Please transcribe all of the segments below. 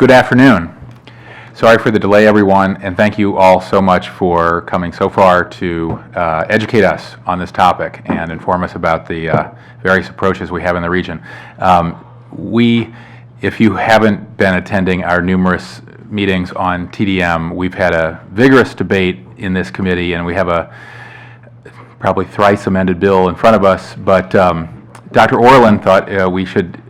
Good afternoon. Sorry for the delay, everyone, and thank you all so much for coming so far to educate us on this topic and inform us about the various approaches we have in the region. If you haven't been attending our numerous meetings on TDM, we've had a vigorous debate in this committee, and we have a probably thrice amended bill in front of us, but Dr. Orland thought we should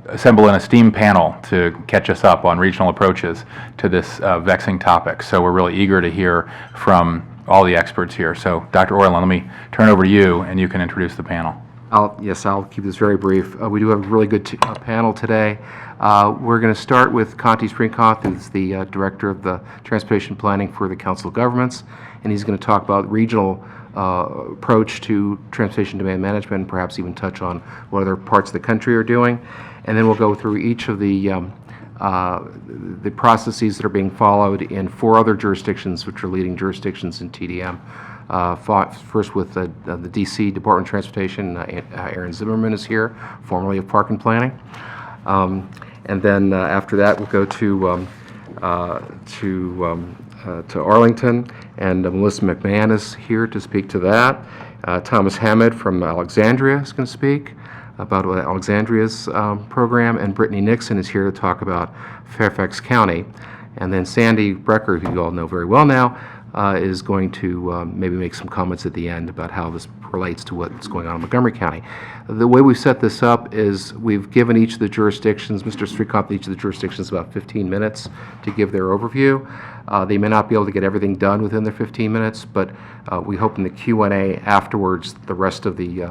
assemble an esteemed panel to catch us up on regional approaches to this vexing topic. So we're really eager to hear from all the experts here. So Dr. Orland, let me turn over to you, and you can introduce the panel. Yes, I'll keep this very brief. We do have a really good panel today. We're going to start with Conti Sprinkoff, who's the Director of the Transportation Planning for the Council of Governments, and he's going to talk about regional approach to transportation demand management, and perhaps even touch on what other parts of the country are doing. And then we'll go through each of the processes that are being followed in 4 other jurisdictions, which are leading jurisdictions in TDM. First with the DC Department of Transportation, Aaron Zimmerman is here, formerly of Park and Planning. And then after that, we'll go to Arlington, and Melissa McMahon is here to speak to that. Thomas Hammond from Alexandria is going to speak about Alexandria's program, and Brittany Nixon is here to talk about Fairfax County. And then Sandy Brecker, who you all know very well now, is going to maybe make some comments at the end about how this relates to what's going on in Montgomery County. The way we've set this up is we've given each of the jurisdictions, Mr. Strikoff, each of the jurisdictions about 15 minutes to give their overview. They may not be able to get everything done within their 15 minutes, but we hope in the Q&A afterwards the rest of the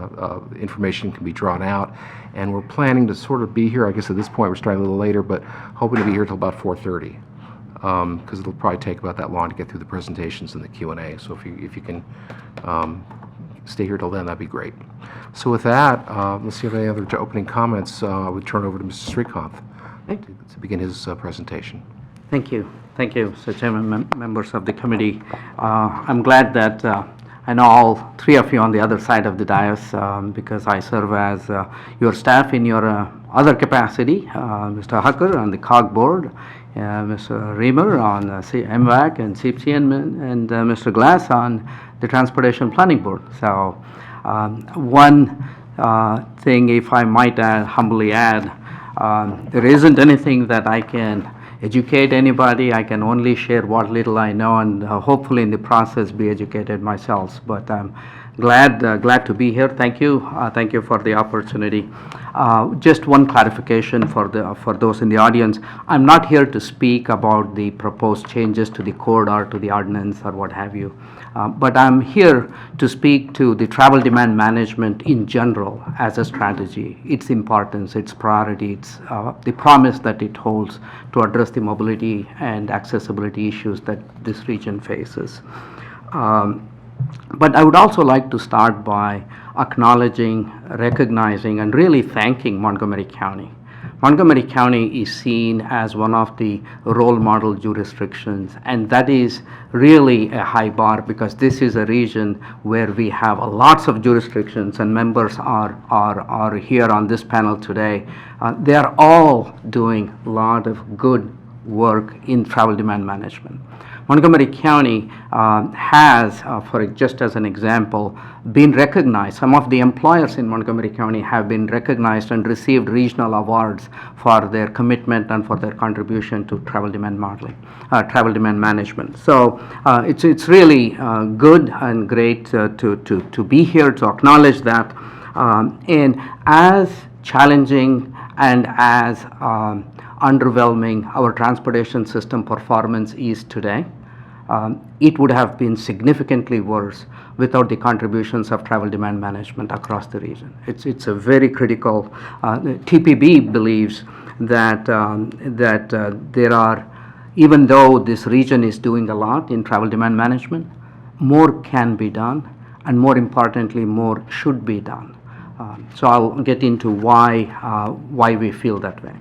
information can be drawn out. And we're planning to sort of be here, I guess at this point we're starting a little later, but hoping to be here till about 4:30. Because it'll probably take about that long to get through the presentations and the Q&A. So if you can stay here till then, that'd be great. So with that, let's see if any other opening comments. I would turn over to Mr. Strikoff to begin his presentation. Thank you. Thank you, Mr. Chairman, members of the committee. I'm glad that I know all 3 of you on the other side of the dais because I serve as your staff in your other capacity, Mr. Hucker on the COG board, Mr. Reamer on MVAC and CPC, and Mr. Glass on the Transportation Planning Board. So one thing, if I might humbly add, there isn't anything that I can educate anybody. I can only share what little I know, and hopefully in the process be educated myself. But I'm glad to be here. Thank you for the opportunity. Just one clarification for those in the audience. I'm not here to speak about the proposed changes to the code or to the ordinance or what have you. But I'm here to speak to the travel demand management in general as a strategy, its importance, its priority, its the promise that it holds to address the mobility and accessibility issues that this region faces. But I would also like to start by acknowledging, recognizing, and really thanking Montgomery County. Montgomery County is seen as one of the role model jurisdictions, and that is really a high bar because this is a region where we have lots of jurisdictions, and members are here on this panel today. They are all doing a lot of good work in travel demand management. Montgomery County has, for just as an example, been recognized. Some of the employers in Montgomery County have been recognized and received regional awards for their commitment and for their contribution to travel demand modeling, travel demand management. So it's really good and great to be here to acknowledge that. And as challenging and as underwhelming our transportation system performance is today, it would have been significantly worse without the contributions of travel demand management across the region. It's a very critical. TPB believes that there are, even though this region is doing a lot in travel demand management, more can be done, and more importantly, more should be done. So I'll get into why we feel that way.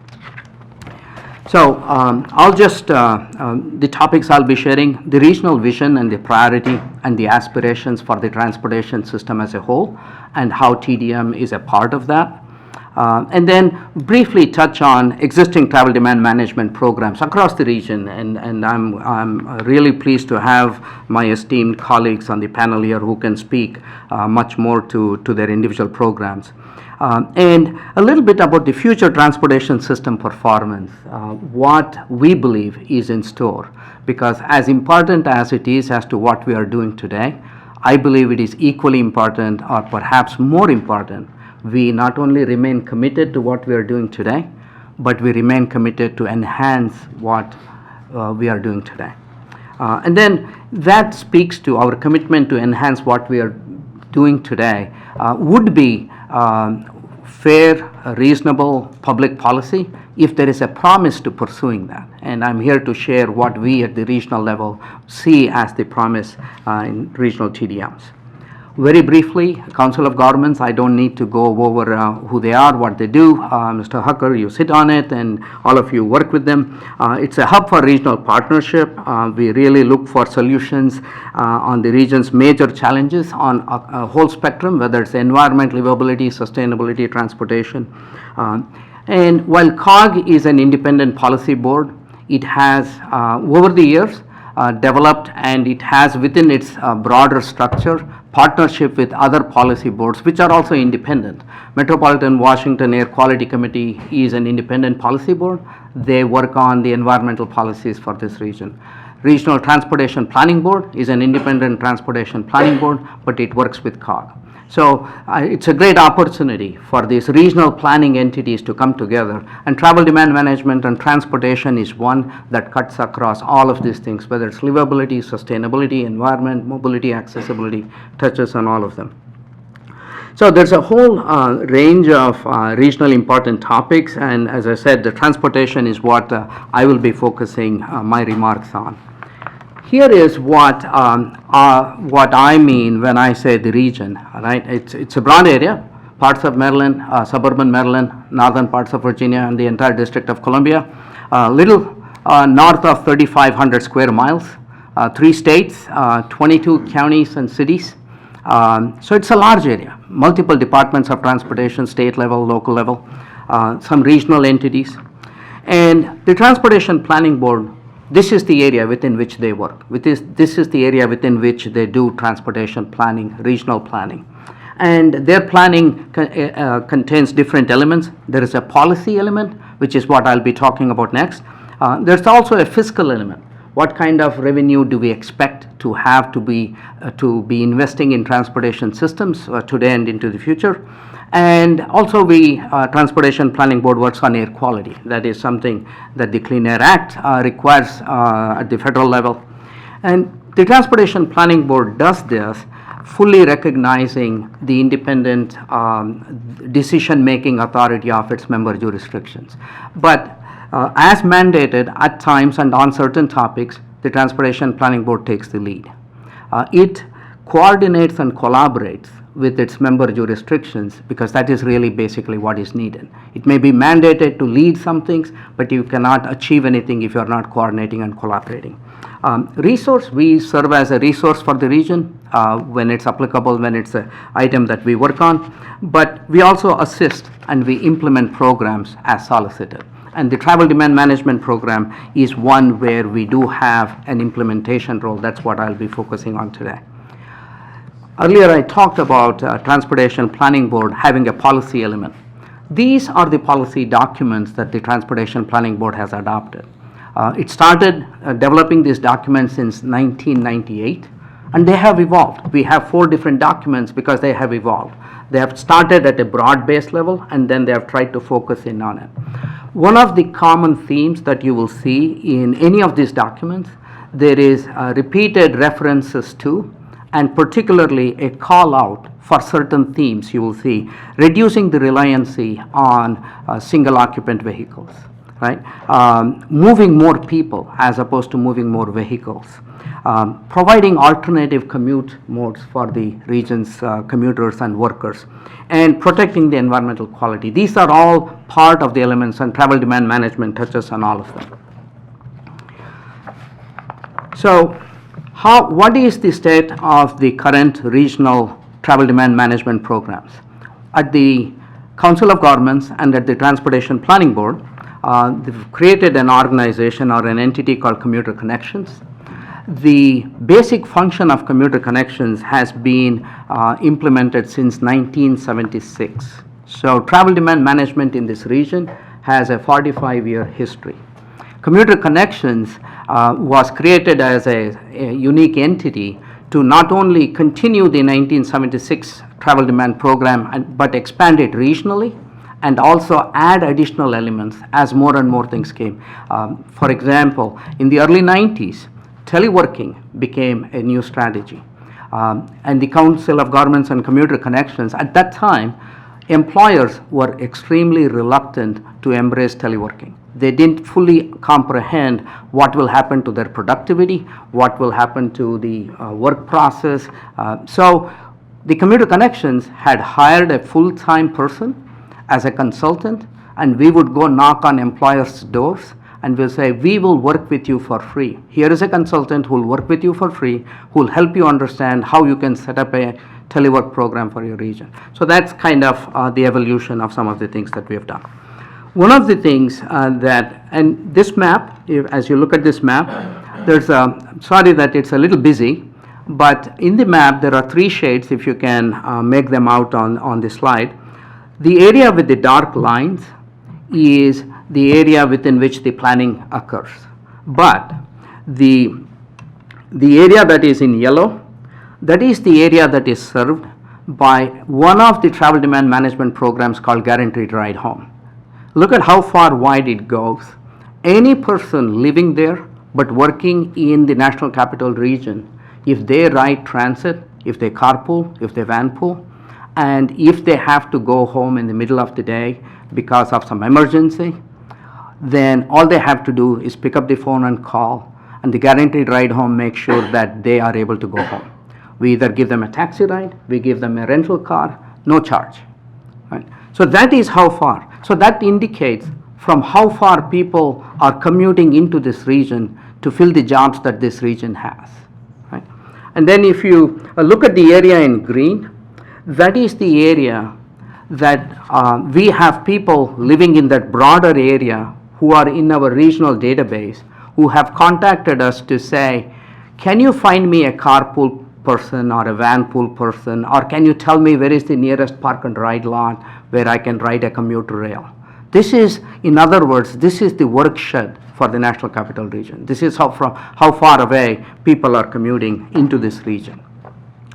So I'll just, the topics I'll be sharing, the regional vision and the priority and the aspirations for the transportation system as a whole, and how TDM is a part of that. And then briefly touch on existing travel demand management programs across the region. And I'm really pleased to have my esteemed colleagues on the panel here who can speak much more to their individual programs. And a little bit about the future transportation system performance, what we believe is in store. Because as important as it is as to what we are doing today, I believe it is equally important, or perhaps more important, we not only remain committed to what we are doing today, but we remain committed to enhance what we are doing today. And then that speaks to our commitment to enhance what we are doing today would be fair, reasonable public policy if there is a promise to pursuing that. And I'm here to share what we at the regional level see as the promise in regional TDMs. Very briefly, Council of Governments, I don't need to go over who they are, what they do. Mr. Hucker, you sit on it, and all of you work with them. It's a hub for regional partnership. We really look for solutions on the region's major challenges on a whole spectrum, whether it's environment, livability, sustainability, transportation. And while COG is an independent policy board, it has, over the years, developed, and it has within its broader structure partnership with other policy boards which are also independent. Metropolitan Washington Air Quality Committee is an independent policy board. They work on the environmental policies for this region. Regional Transportation Planning Board is an independent transportation planning board, but it works with COG. So it's a great opportunity for these regional planning entities to come together, and travel demand management and transportation is one that cuts across all of these things, whether it's livability, sustainability, environment, mobility, accessibility, touches on all of them. So there's a whole range of regional important topics, and as I said, the transportation is what I will be focusing my remarks on. Here is what I mean when I say the region. Right? It's a broad area, parts of Maryland, suburban Maryland, northern parts of Virginia, and the entire District of Columbia. Little north of 3,500 square miles, 3 states, 22 counties and cities. So it's a large area, multiple departments of transportation, state level, local level, some regional entities. And the Transportation Planning Board, this is the area within which they work. This is the area within which they do transportation planning, regional planning. And their planning contains different elements. There is a policy element, which is what I'll be talking about next. There's also a fiscal element. What kind of revenue do we expect to have to be investing in transportation systems today and into the future? And also Transportation Planning Board works on air quality. That is something that the Clean Air Act requires at the federal level. And the Transportation Planning Board does this fully recognizing the independent decision-making authority of its member jurisdictions. But as mandated at times and on certain topics, the Transportation Planning Board takes the lead. It coordinates and collaborates with its member jurisdictions, because that is really basically what is needed. It may be mandated to lead some things, but you cannot achieve anything if you are not coordinating and collaborating. We serve as a resource for the region when it's applicable, when it's an item that we work on, but we also assist and we implement programs as solicited. And the Travel Demand Management Program is one where we do have an implementation role. That's what I'll be focusing on today. Earlier I talked about Transportation Planning Board having a policy element. These are the policy documents that the Transportation Planning Board has adopted. It started developing these documents since 1998, and they have evolved. We have 4 different documents because they have evolved. They have started at a broad-based level, and then they have tried to focus in on it. One of the common themes that you will see in any of these documents, there is repeated references to, and particularly a call out for certain themes. You will see reducing the reliancy on single occupant vehicles, right? Moving more people as opposed to moving more vehicles. Providing alternative commute modes for the region's commuters and workers, and protecting the environmental quality. These are all part of the elements, and travel demand management touches on all of them. So, what is the state of the current regional travel demand management programs? At the Council of Governments and at the Transportation Planning Board, they've created an organization or an entity called Commuter Connections. The basic function of Commuter Connections has been implemented since 1976. So travel demand management in this region has a 45-year history. Commuter Connections was created as a unique entity to not only continue the 1976 travel demand program but expand it regionally and also add additional elements as more and more things came. For example, in the early 90s, teleworking became a new strategy. And the Council of Governments and Commuter Connections, at that time, employers were extremely reluctant to embrace teleworking. They didn't fully comprehend what will happen to their productivity, what will happen to the work process. So the Commuter Connections had hired a full-time person as a consultant, and we would go knock on employers' doors and we'll say, we will work with you for free. Here is a consultant who will work with you for free, who will help you understand how you can set up a telework program for your region. So that's kind of the evolution of some of the things that we have done. One of the things and this map, as you look at this map, there's sorry that it's a little busy, but in the map there are 3 shades, if you can make them out on the slide. The area with the dark lines is the area within which the planning occurs. But the area that is in yellow, that is the area that is served by one of the travel demand management programs called Guaranteed Ride Home. Look at how far wide it goes. Any person living there but working in the National Capital Region, if they ride transit, if they carpool, if they vanpool, and if they have to go home in the middle of the day because of some emergency, then all they have to do is pick up the phone and call, and the Guaranteed Ride Home makes sure that they are able to go home. We either give them a taxi ride, we give them a rental car, no charge. Right? So that is how far. So that indicates from how far people are commuting into this region to fill the jobs that this region has. Right? And then if you look at the area in green, that is the area that we have people living in that broader area who are in our regional database who have contacted us to say, can you find me a carpool person or a vanpool person, or can you tell me where is the nearest park and ride lot where I can ride a commuter rail? This is, in other words, this is the workshed for the National Capital Region. This is how far away people are commuting into this region.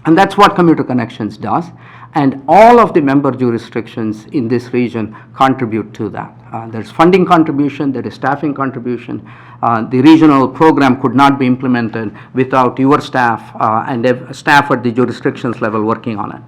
And that's what Commuter Connections does. And all of the member jurisdictions in this region contribute to that. There's funding contribution, there is staffing contribution. The regional program could not be implemented without your staff and staff at the jurisdictions level working on it.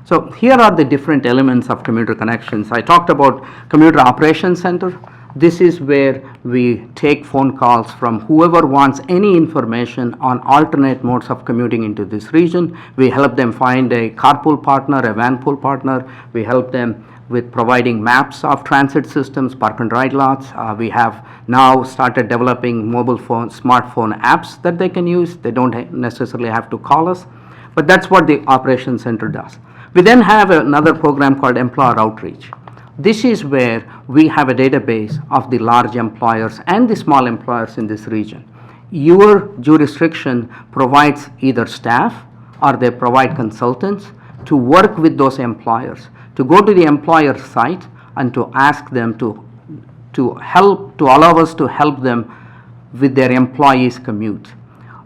So here are the different elements of Commuter Connections. I talked about Commuter Operations Center. This is where we take phone calls from whoever wants any information on alternate modes of commuting into this region. We help them find a carpool partner, a vanpool partner. We help them with providing maps of transit systems, park and ride lots. We have now started developing mobile phone, smartphone apps that they can use. They don't necessarily have to call us, but that's what the Operations Center does. We then have another program called Employer Outreach. This is where we have a database of the large employers and the small employers in this region. Your jurisdiction provides either staff or they provide consultants to work with those employers, to go to the employer site and to ask them to allow us to help them with their employees' commute.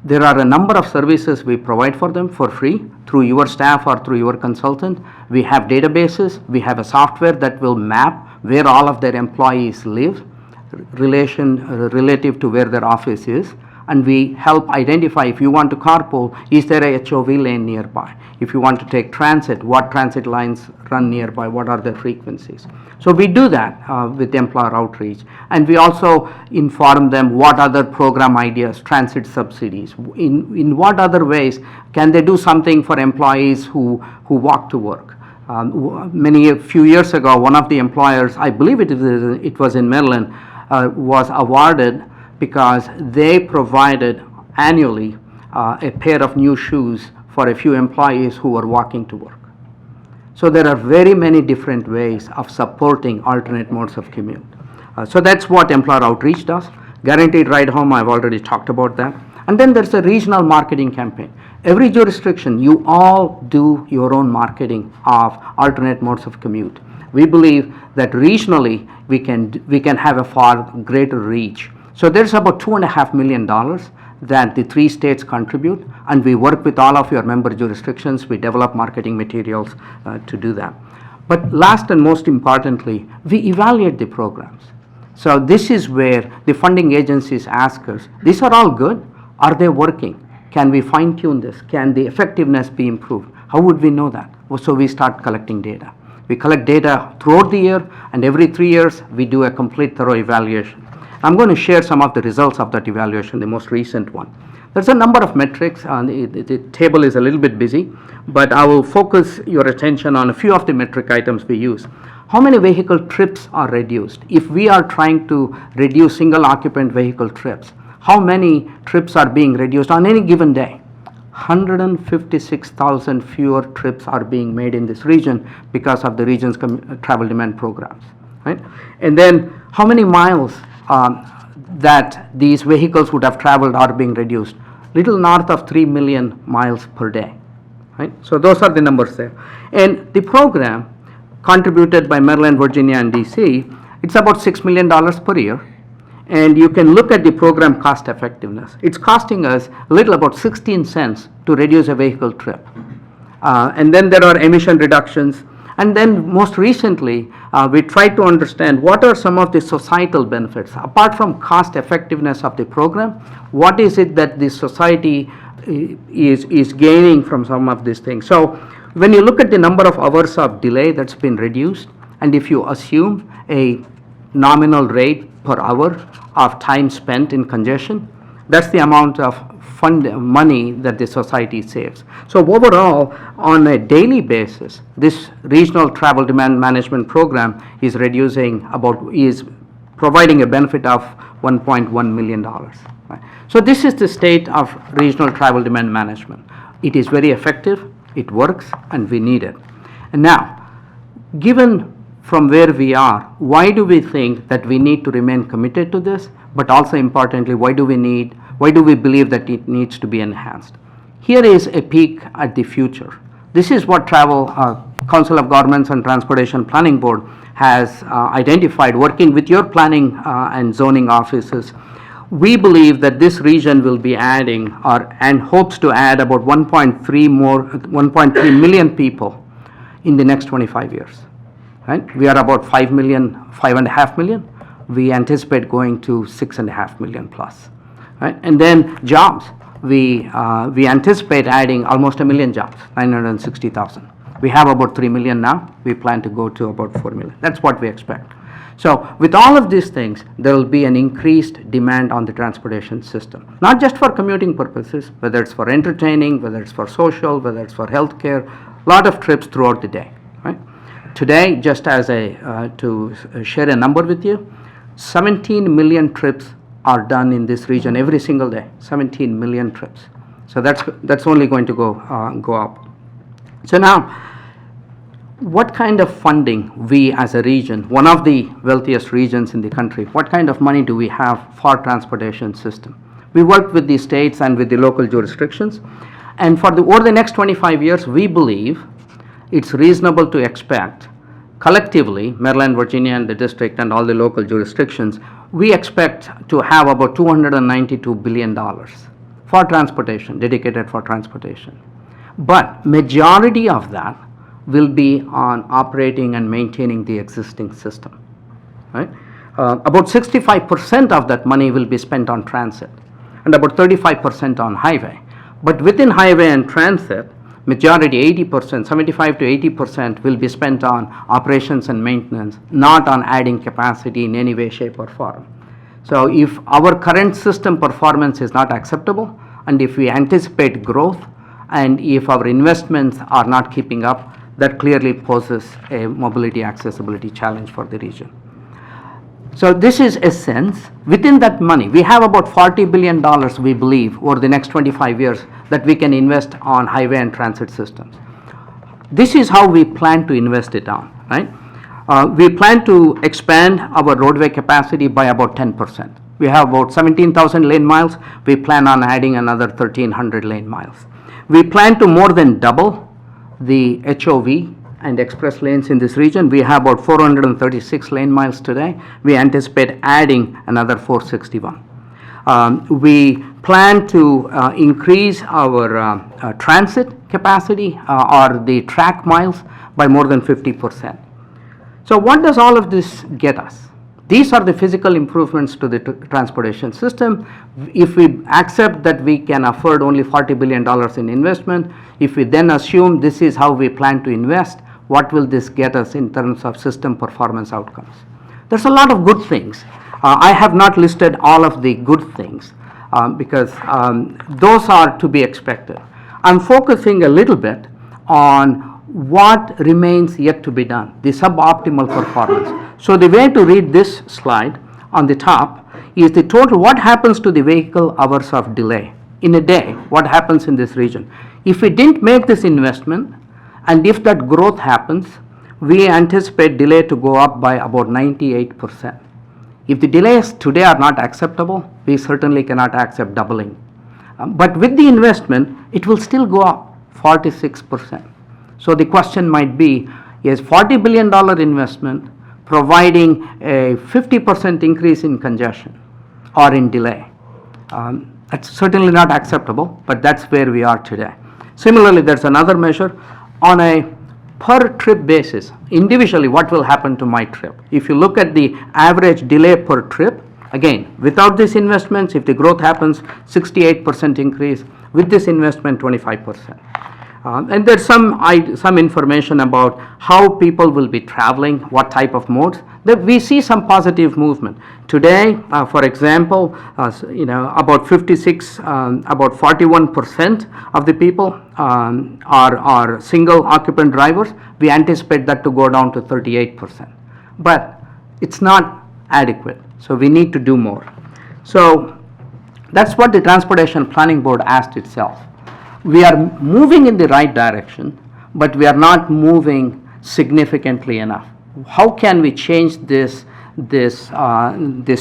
There are a number of services we provide for them for free through your staff or through your consultant. We have databases, we have a software that will map where all of their employees live, relative to where their office is, and we help identify if you want to carpool, is there a HOV lane nearby? If you want to take transit, what transit lines run nearby, what are their frequencies? So we do that with employer outreach, and we also inform them what other program ideas, transit subsidies, in what other ways can they do something for employees who walk to work. A few years ago, one of the employers, I believe it was in Maryland, was awarded because they provided annually a pair of new shoes for a few employees who were walking to work. So there are very many different ways of supporting alternate modes of commute. So that's what employer outreach does. Guaranteed ride home, I've already talked about that. And then there's a regional marketing campaign. Every jurisdiction, you all do your own marketing of alternate modes of commute. We believe that regionally we can have a far greater reach. So there's about $2.5 million that the 3 states contribute, and we work with all of your member jurisdictions. We develop marketing materials to do that. But last and most importantly, we evaluate the programs. So this is where the funding agencies ask us, these are all good, are they working? Can we fine tune this? Can the effectiveness be improved? How would we know that? Well, so we start collecting data. We collect data throughout the year, and every 3 years we do a complete thorough evaluation. I'm going to share some of the results of that evaluation, the most recent one. There's a number of metrics. The table is a little bit busy, but I will focus your attention on a few of the metric items we use. How many vehicle trips are reduced? If we are trying to reduce single occupant vehicle trips, how many trips are being reduced on any given day? 156,000 fewer trips are being made in this region because of the region's travel demand programs, right? And then how many miles that these vehicles would have traveled are being reduced? Little north of 3 million miles per day, right? So those are the numbers there. And the program contributed by Maryland, Virginia, and DC, it's about $6 million per year. And you can look at the program cost effectiveness. It's costing us a little about 16 cents to reduce a vehicle trip. And then there are emission reductions. And then most recently, we tried to understand what are some of the societal benefits. Apart from cost effectiveness of the program, what is it that the society is gaining from some of these things? So when you look at the number of hours of delay that's been reduced, and if you assume a nominal rate per hour of time spent in congestion, that's the amount of money that the society saves. So overall, on a daily basis, this regional travel demand management program is providing a benefit of $1.1 million. Right? So this is the state of regional travel demand management. It is very effective, it works, and we need it. And now, given from where we are, why do we think that we need to remain committed to this? But also importantly, why do we believe that it needs to be enhanced? Here is a peek at the future. This is what Council of Governments and Transportation Planning Board has identified, working with your planning and zoning offices. We believe that this region will be adding and hopes to add about 1.3 million people in the next 25 years. Right? We are about 5.5 million. We anticipate going to 6.5 million plus. Right? And then jobs, we anticipate adding almost 1 million jobs, 960,000. We have about 3 million now. We plan to go to about 4 million. That's what we expect. So with all of these things, there will be an increased demand on the transportation system, not just for commuting purposes, whether it's for entertaining, whether it's for social, whether it's for healthcare, a lot of trips throughout the day. Right? Today, just to share a number with you, 17 million trips are done in this region every single day. 17 million trips. So that's only going to go up. So now, what kind of funding we as a region, one of the wealthiest regions in the country, what kind of money do we have for transportation system? We work with the states and with the local jurisdictions, and over the next 25 years, we believe it's reasonable to expect collectively, Maryland, Virginia, and the district and all the local jurisdictions, we expect to have about $292 billion for transportation, dedicated for transportation. But majority of that will be on operating and maintaining the existing system. Right? About 65% of that money will be spent on transit and about 35% on highway. But within highway and transit, majority, 80%, 75 to 80% will be spent on operations and maintenance, not on adding capacity in any way, shape, or form. So if our current system performance is not acceptable, and if we anticipate growth, and if our investments are not keeping up, that clearly poses a mobility accessibility challenge for the region. So this is a sense. Within that money, we have about $40 billion, we believe, over the next 25 years that we can invest on highway and transit systems. This is how we plan to invest it on, right? We plan to expand our roadway capacity by about 10%. We have about 17,000 lane miles. We plan on adding another 1,300 lane miles. We plan to more than double the HOV and express lanes in this region. We have about 436 lane miles today. We anticipate adding another 461. We plan to increase our transit capacity or the track miles by more than 50%. So what does all of this get us? These are the physical improvements to the transportation system. If we accept that we can afford only $40 billion in investment, if we then assume this is how we plan to invest, what will this get us in terms of system performance outcomes? There's a lot of good things. I have not listed all of the good things because those are to be expected. I'm focusing a little bit on what remains yet to be done, the suboptimal performance. So the way to read this slide on the top is the total, what happens to the vehicle hours of delay in a day, what happens in this region. If we didn't make this investment, and if that growth happens, we anticipate delay to go up by about 98%. If the delays today are not acceptable, we certainly cannot accept doubling. But with the investment, it will still go up 46%. So the question might be, is $40 billion investment providing a 50% increase in congestion or in delay? That's certainly not acceptable, but that's where we are today. Similarly, there's another measure on a per trip basis. Individually, what will happen to my trip? If you look at the average delay per trip, again, without these investments, if the growth happens, 68% increase. With this investment, 25%. And there's some information about how people will be traveling, what type of modes. We see some positive movement. Today, for example, about 41% of the people are single occupant drivers. We anticipate that to go down to 38%. But it's not adequate, so we need to do more. So that's what the Transportation Planning Board asked itself. We are moving in the right direction, but we are not moving significantly enough. How can we change this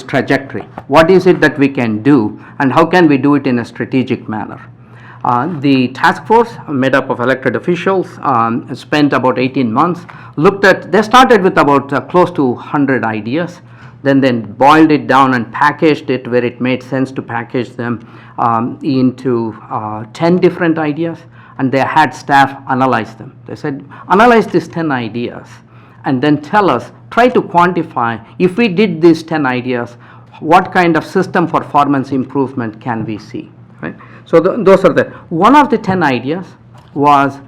trajectory? What is it that we can do, and how can we do it in a strategic manner? The task force, made up of elected officials, spent about 18 months, they started with about close to 100 ideas, then boiled it down and packaged it where it made sense to package them into 10 different ideas, and they had staff analyze them. They said, analyze these 10 ideas and then tell us, try to quantify, if we did these 10 ideas, what kind of system performance improvement can we see, right? So those are one of the 10 ideas was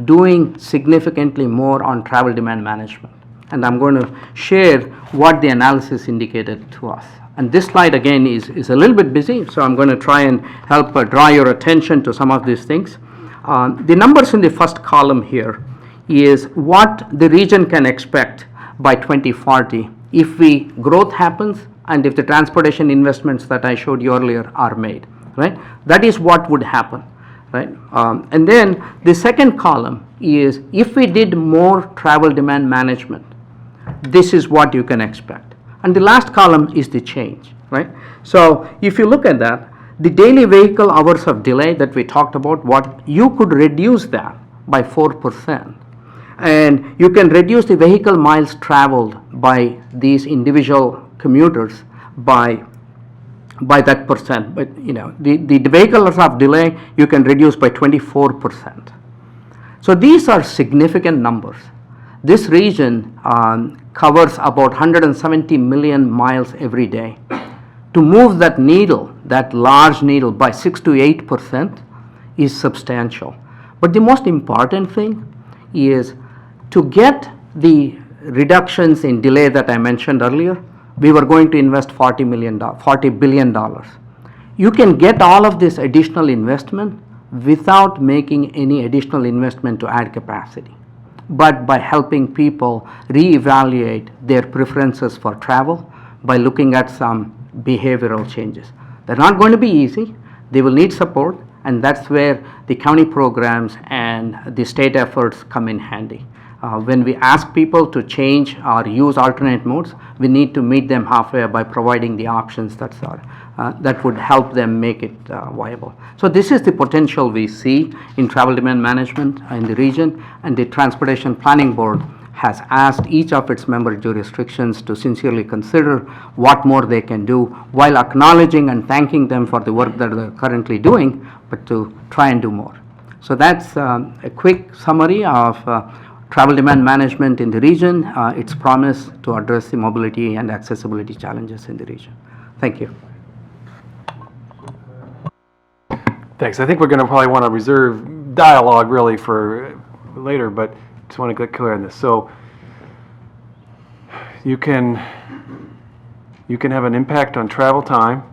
doing significantly more on travel demand management. And I'm going to share what the analysis indicated to us. And this slide again is a little bit busy, so I'm going to try and help draw your attention to some of these things. The numbers in the first column here is what the region can expect by 2040 if growth happens and if the transportation investments that I showed you earlier are made, right? That is what would happen, right? And then the second column is if we did more travel demand management, this is what you can expect. And the last column is the change, right? So if you look at that, the daily vehicle hours of delay that we talked about, what you could reduce that by 4%. And you can reduce the vehicle miles traveled by these individual commuters by that percent. But the vehicle hours of delay you can reduce by 24%. So these are significant numbers. This region covers about 170 million miles every day. To move that needle, that large needle, by 6 to 8% is substantial. But the most important thing is to get the reductions in delay that I mentioned earlier, we were going to invest $40 billion. You can get all of this additional investment without making any additional investment to add capacity, but by helping people reevaluate their preferences for travel by looking at some behavioral changes. They're not going to be easy. They will need support, And that's where the county programs and the state efforts come in handy. When we ask people to change or use alternate modes, we need to meet them halfway by providing the options that would help them make it viable. So this is the potential we see in travel demand management in the region, and the Transportation Planning Board has asked each of its member jurisdictions to sincerely consider what more they can do, while acknowledging and thanking them for the work that they're currently doing, but to try and do more. So that's a quick summary of travel demand management in the region, its promise to address the mobility and accessibility challenges in the region. Thank you. Thanks. I think we're going to probably want to reserve dialogue really for later, but just want to get clear on this. So you can have an impact on travel time.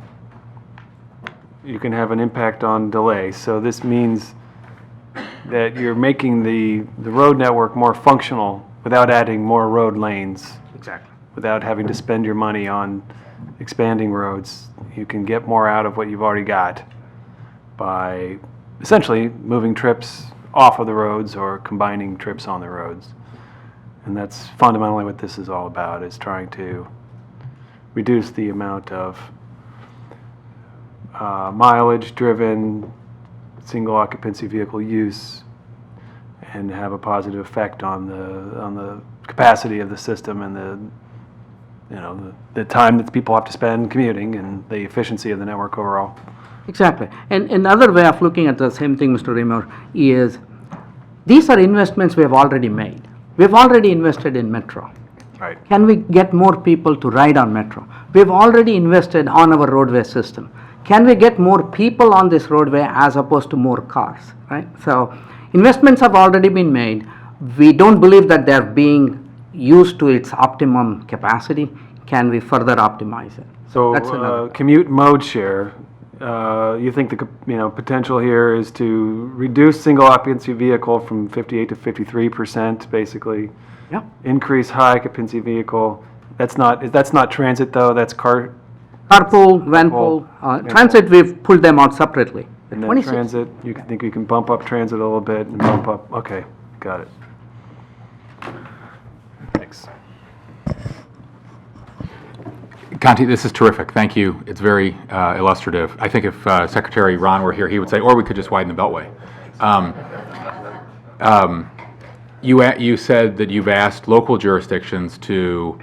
You can have an impact on delay. So this means that you're making the road network more functional without adding more road lanes. Exactly. Without having to spend your money on expanding roads. You can get more out of what you've already got by essentially moving trips off of the roads or combining trips on the roads. And that's fundamentally what this is all about, is trying to reduce the amount of mileage driven, single occupancy vehicle use, and have a positive effect on the capacity of the system and the time that people have to spend commuting and the efficiency of the network overall. Exactly. And another way of looking at the same thing, Mr. Rimmer, is these are investments we have already made. We have already invested in Metro. Right. Can we get more people to ride on Metro? We've already invested on our roadway system. Can we get more people on this roadway as opposed to more cars, right? So investments have already been made. We don't believe that they're being used to its optimum capacity. Can we further optimize it? So That's another. commute mode share, you think the potential here is to reduce single occupancy vehicle from 58 to 53%, basically. Yeah. Increase high occupancy vehicle. That's not transit though. That's car. Carpool, vanpool, transit, we've pulled them out separately. And then 26. transit, you think you can bump up transit a little bit and bump up. Okay, got it. Thanks. Conti, this is terrific. Thank you. It's very illustrative. I think if Secretary Ron were here, he would say, or we could just widen the Beltway. You said that you've asked local jurisdictions to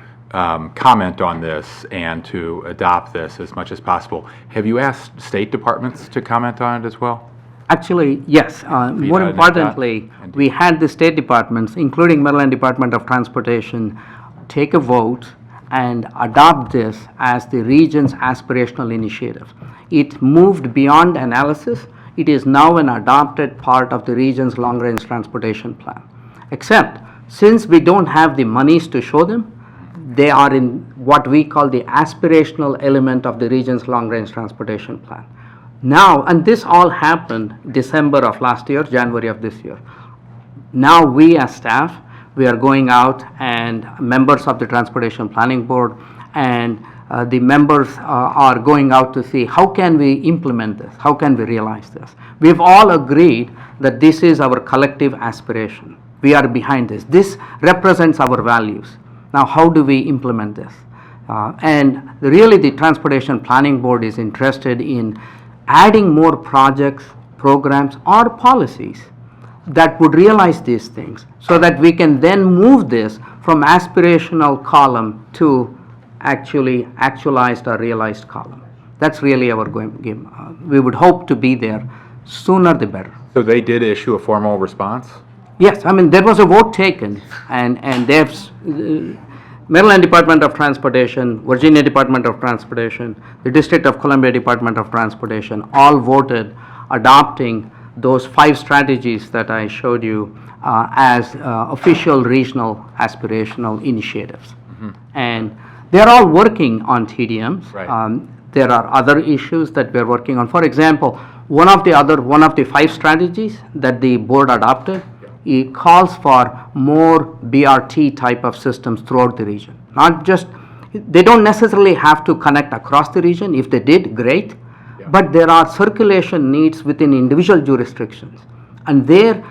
comment on this and to adopt this as much as possible. Have you asked state departments to comment on it as well? Actually, yes. More done importantly, that? we had the state departments, including Maryland Department of Transportation, take a vote and adopt this as the region's aspirational initiative. It moved beyond analysis. It is now an adopted part of the region's long-range transportation plan. Except, since we don't have the monies to show them, they are in what we call the aspirational element of the region's long-range transportation plan. Now, and this all happened December of last year, January of this year. Now we as staff, we are going out, and members of the Transportation Planning Board and the members are going out to see how can we implement this, how can we realize this. We've all agreed that this is our collective aspiration. We are behind this. This represents our values. Now, how do we implement this? And really the Transportation Planning Board is interested in adding more projects, programs, or policies that would realize these things so that we can then move this from aspirational column to actually actualized or realized column. That's really our game. We would hope to be there sooner the better. So they did issue a formal response? Yes, I mean, there was a vote taken, and they've, Maryland Department of Transportation, Virginia Department of Transportation, the District of Columbia Department of Transportation, all voted adopting those 5 strategies that I showed you as official regional aspirational initiatives. Mm-hmm. And they're all working on TDMs. Right. There are other issues that we're working on. For example, one of the 5 strategies that the board adopted, it calls for more BRT type of systems throughout the region. Not just, they don't necessarily have to connect across the region. If they did, great. But there are circulation needs within individual jurisdictions. And there,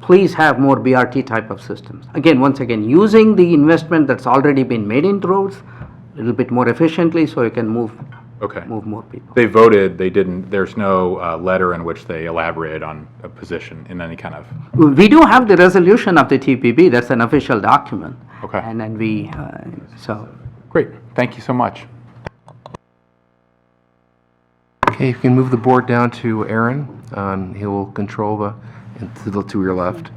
please have more BRT type of systems. Again, once again, using the investment that's already been made into roads a little bit more efficiently so you can move more people. They voted, they didn't, there's no letter in which they elaborated on a position in any kind of... We do have the resolution of the TPP. That's an official document. Okay. And then we, so. Great, thank you so much. Okay, you can move the board down to Aaron. He will control to your left.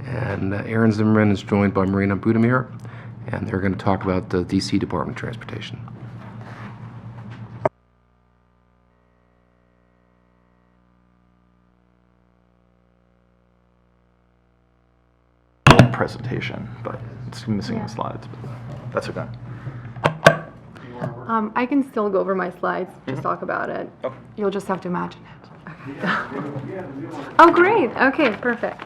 And Aaron Zimmerman is joined by Marina Budimir, and they're going to talk about the DC Department of Transportation. Presentation, but it's missing the slides, but that's okay. I can still go over my slides, just talk about it. Okay. You'll just have to imagine it. Oh, great. Okay, perfect.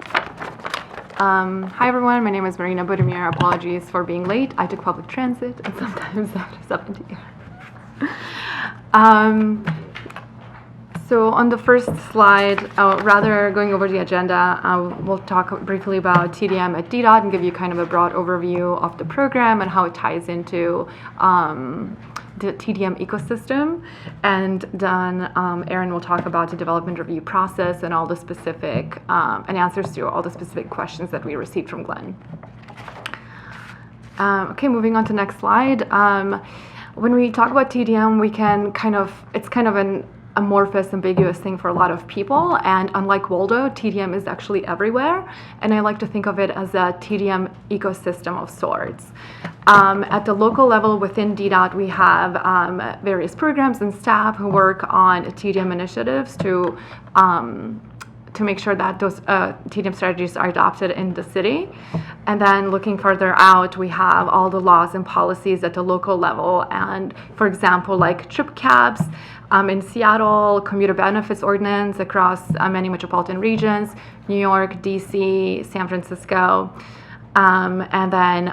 Hi, everyone. My name is Marina Budimir. Apologies for being late. I took public transit, and sometimes that is up in the air. So on the first slide, rather going over the agenda, we'll talk briefly about TDM at DDOT and give you kind of a broad overview of the program and how it ties into the TDM ecosystem. And then Aaron will talk about the development review process and all the specific, and answers to all the specific questions that we received from Glenn. Okay, moving on to next slide. When we talk about TDM, we can it's kind of an amorphous, ambiguous thing for a lot of people, and unlike Waldo, TDM is actually everywhere, and I like to think of it as a TDM ecosystem of sorts. At the local level within DDOT, we have various programs and staff who work on TDM initiatives to make sure that those TDM strategies are adopted in the city. And then looking further out, we have all the laws and policies at the local level. And for example, like trip caps in Seattle, commuter benefits ordinance across many metropolitan regions, New York, DC, San Francisco. And then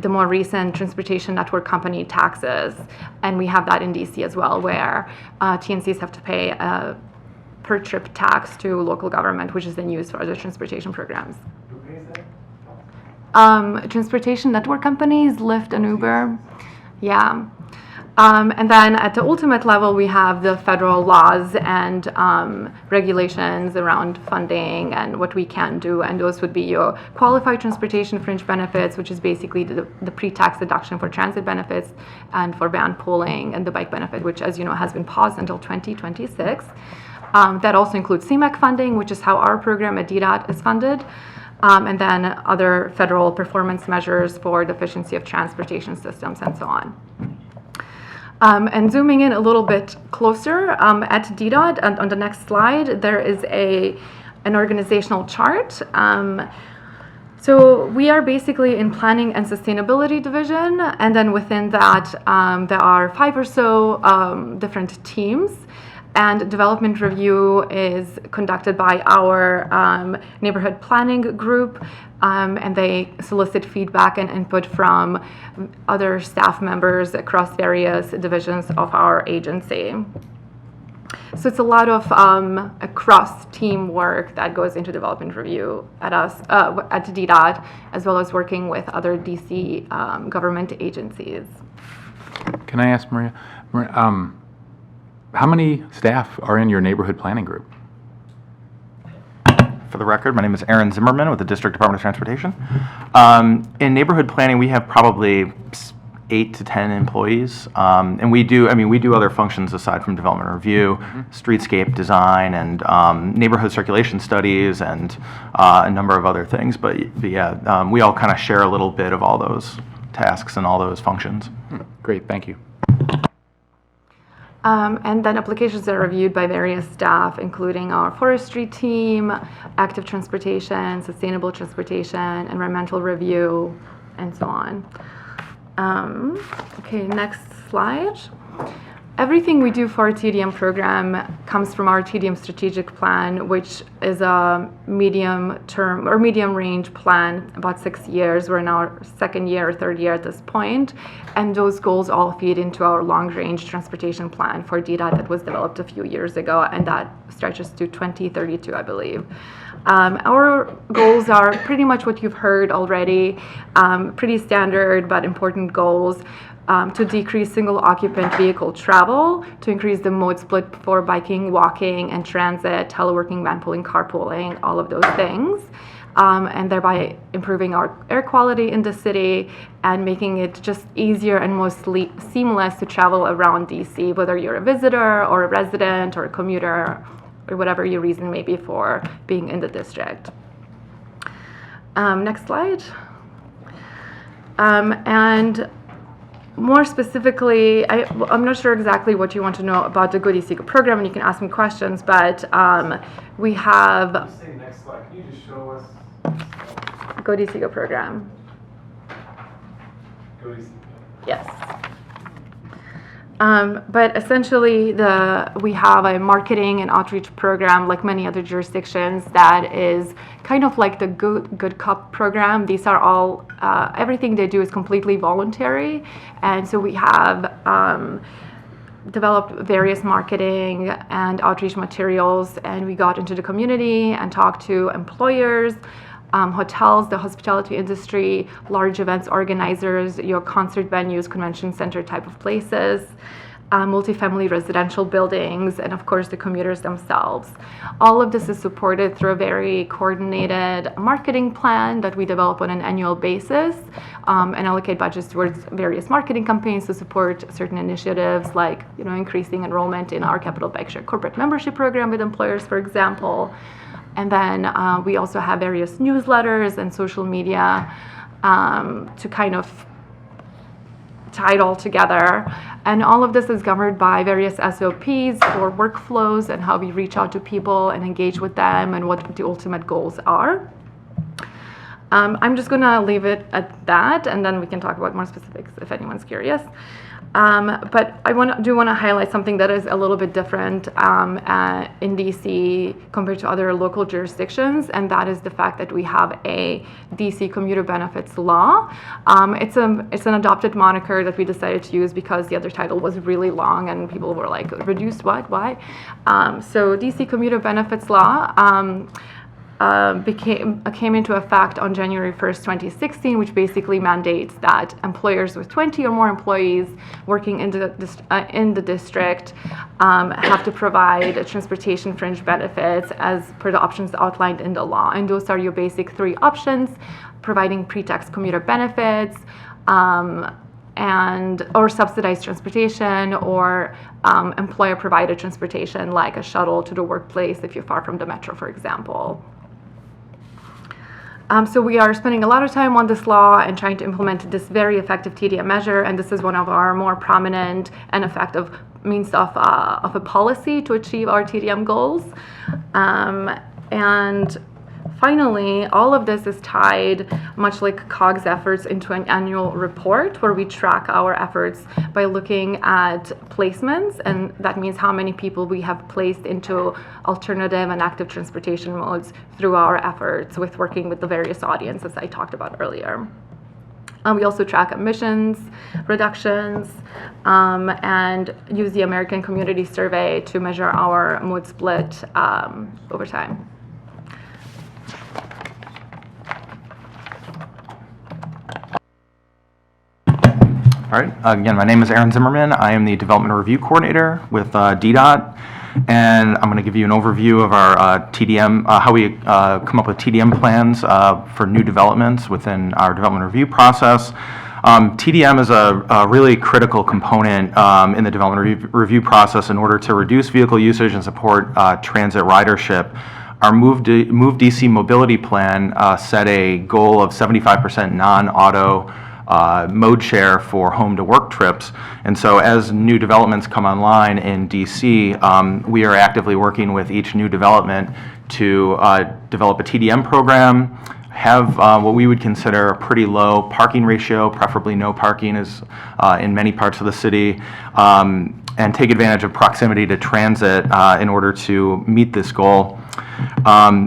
the more recent transportation network company taxes. And we have that in DC as well, where TNCs have to pay a per trip tax to local government, which is then used for other transportation programs. Who pays that? Transportation network companies, Lyft and Uber. Yeah. And then at the ultimate level, we have the federal laws and regulations around funding and what we can do. And those would be your qualified transportation fringe benefits, which is basically the pre-tax deduction for transit benefits and for van pooling, and the bike benefit, which, as you know, has been paused until 2026. That also includes CMAQ funding, which is how our program at DDOT is funded. And then other federal performance measures for the efficiency of transportation systems and so on. And zooming in a little bit closer, at DDOT, and on the next slide, there is an organizational chart. So we are basically in planning and sustainability division, and then within that, there are 5 or so different teams. And development review is conducted by our neighborhood planning group, and they solicit feedback and input from other staff members across various divisions of our agency. So it's a lot of cross-team work that goes into development review at DDOT, as well as working with other DC government agencies. Can I ask Maria, how many staff are in your neighborhood planning group? For the record, my name is Aaron Zimmerman with the District Department of Transportation. In neighborhood planning, we have probably 8 to 10 employees, and we do other functions aside from development review, streetscape design, and neighborhood circulation studies, and a number of other things. But yeah, we all kind of share a little bit of all those tasks and all those functions. Great, thank you. And then applications are reviewed by various staff, including our forestry team, active transportation, sustainable transportation, environmental review, and so on. Okay, next slide. Everything we do for our TDM program comes from our TDM strategic plan, which is a medium-term or medium-range plan, about 6 years. We're in our second year or third year at this point, and those goals all feed into our long-range transportation plan for DDOT that was developed a few years ago, and that stretches to 2032, I believe. Our goals are pretty much what you've heard already, pretty standard but important goals. To decrease single occupant vehicle travel, to increase the mode split for biking, walking, and transit, teleworking, van pooling, carpooling, all of those things, and thereby improving our air quality in the city and making it just easier and mostly seamless to travel around DC, whether you're a visitor or a resident or a commuter or whatever your reason may be for being in the district. Next slide. And more specifically, I'm not sure exactly what you want to know about the Go DC Go program, and you can ask me questions, but we have Say next slide. Can you just show us? Go DC Go program. Go DC. Yes. But essentially, we have a marketing and outreach program, like many other jurisdictions, that is kind of like the Good Cop program. These are all, everything they do is completely voluntary. And so we have developed various marketing and outreach materials, and we got into the community and talked to employers, hotels, the hospitality industry, large events organizers, your concert venues, convention center type of places, multifamily residential buildings, and of course the commuters themselves. All of this is supported through a very coordinated marketing plan that we develop on an annual basis, and allocate budgets towards various marketing campaigns to support certain initiatives, like increasing enrollment in our Capital Bike Share corporate membership program with employers, for example. And then we also have various newsletters and social media to kind of tie it all together. And all of this is governed by various SOPs or workflows and how we reach out to people and engage with them and what the ultimate goals are. I'm just going to leave it at that, and then we can talk about more specifics if anyone's curious. But I do want to highlight something that is a little bit different in DC compared to other local jurisdictions, and that is the fact that we have a DC commuter benefits law. It's an adopted moniker that we decided to use because the other title was really long and people were like, reduced what, why? So DC commuter benefits law came into effect on January 1st, 2016, which basically mandates that employers with 20 or more employees working in the district have to provide transportation fringe benefits as per the options outlined in the law. And those are your basic three options: providing pre-tax commuter benefits, or subsidized transportation, or employer-provided transportation, like a shuttle to the workplace if you're far from the metro, for example. So we are spending a lot of time on this law and trying to implement this very effective TDM measure, and this is one of our more prominent and effective means of a policy to achieve our TDM goals. And finally, all of this is tied, much like COG's efforts, into an annual report where we track our efforts by looking at placements, and that means how many people we have placed into alternative and active transportation modes through our efforts with working with the various audiences I talked about earlier. We also track emissions reductions and use the American Community Survey to measure our mode split over time. All right, again, my name is Aaron Zimmerman. I am the Development Review Coordinator with DDOT, and I'm going to give you an overview of our TDM, how we come up with TDM plans for new developments within our development review process. TDM is a really critical component in the development review process in order to reduce vehicle usage and support transit ridership. Our Move DC mobility plan set a goal of 75% non-auto mode share for home to work trips. And so as new developments come online in DC, we are actively working with each new development to develop a TDM program, have what we would consider a pretty low parking ratio, preferably no parking is in many parts of the city, and take advantage of proximity to transit in order to meet this goal.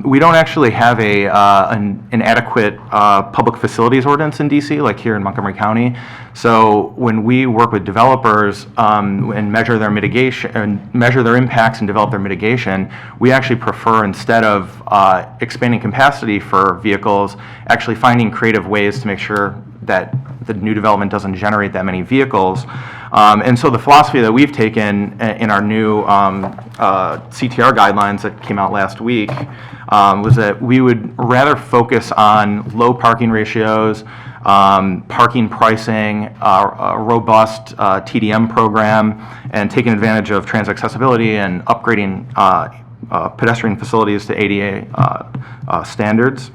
We don't actually have an adequate public facilities ordinance in DC, like here in Montgomery County. So when we work with developers and measure their mitigation and measure their impacts and develop their mitigation, we actually prefer, instead of expanding capacity for vehicles, actually finding creative ways to make sure that the new development doesn't generate that many vehicles. And so the philosophy that we've taken in our new CTR guidelines that came out last week was that we would rather focus on low parking ratios, parking pricing, a robust TDM program, and taking advantage of transit accessibility and upgrading pedestrian facilities to ADA standards.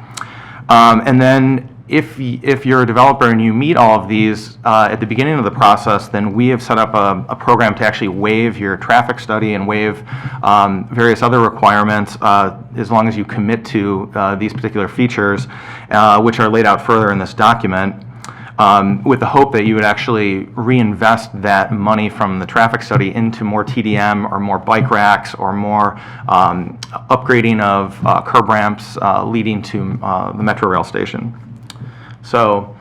And then if you're a developer and you meet all of these at the beginning of the process, then we have set up a program to actually waive your traffic study and waive various other requirements as long as you commit to these particular features, which are laid out further in this document, with the hope that you would actually reinvest that money from the traffic study into more TDM or more bike racks or more upgrading of curb ramps leading to the Metro Rail station. So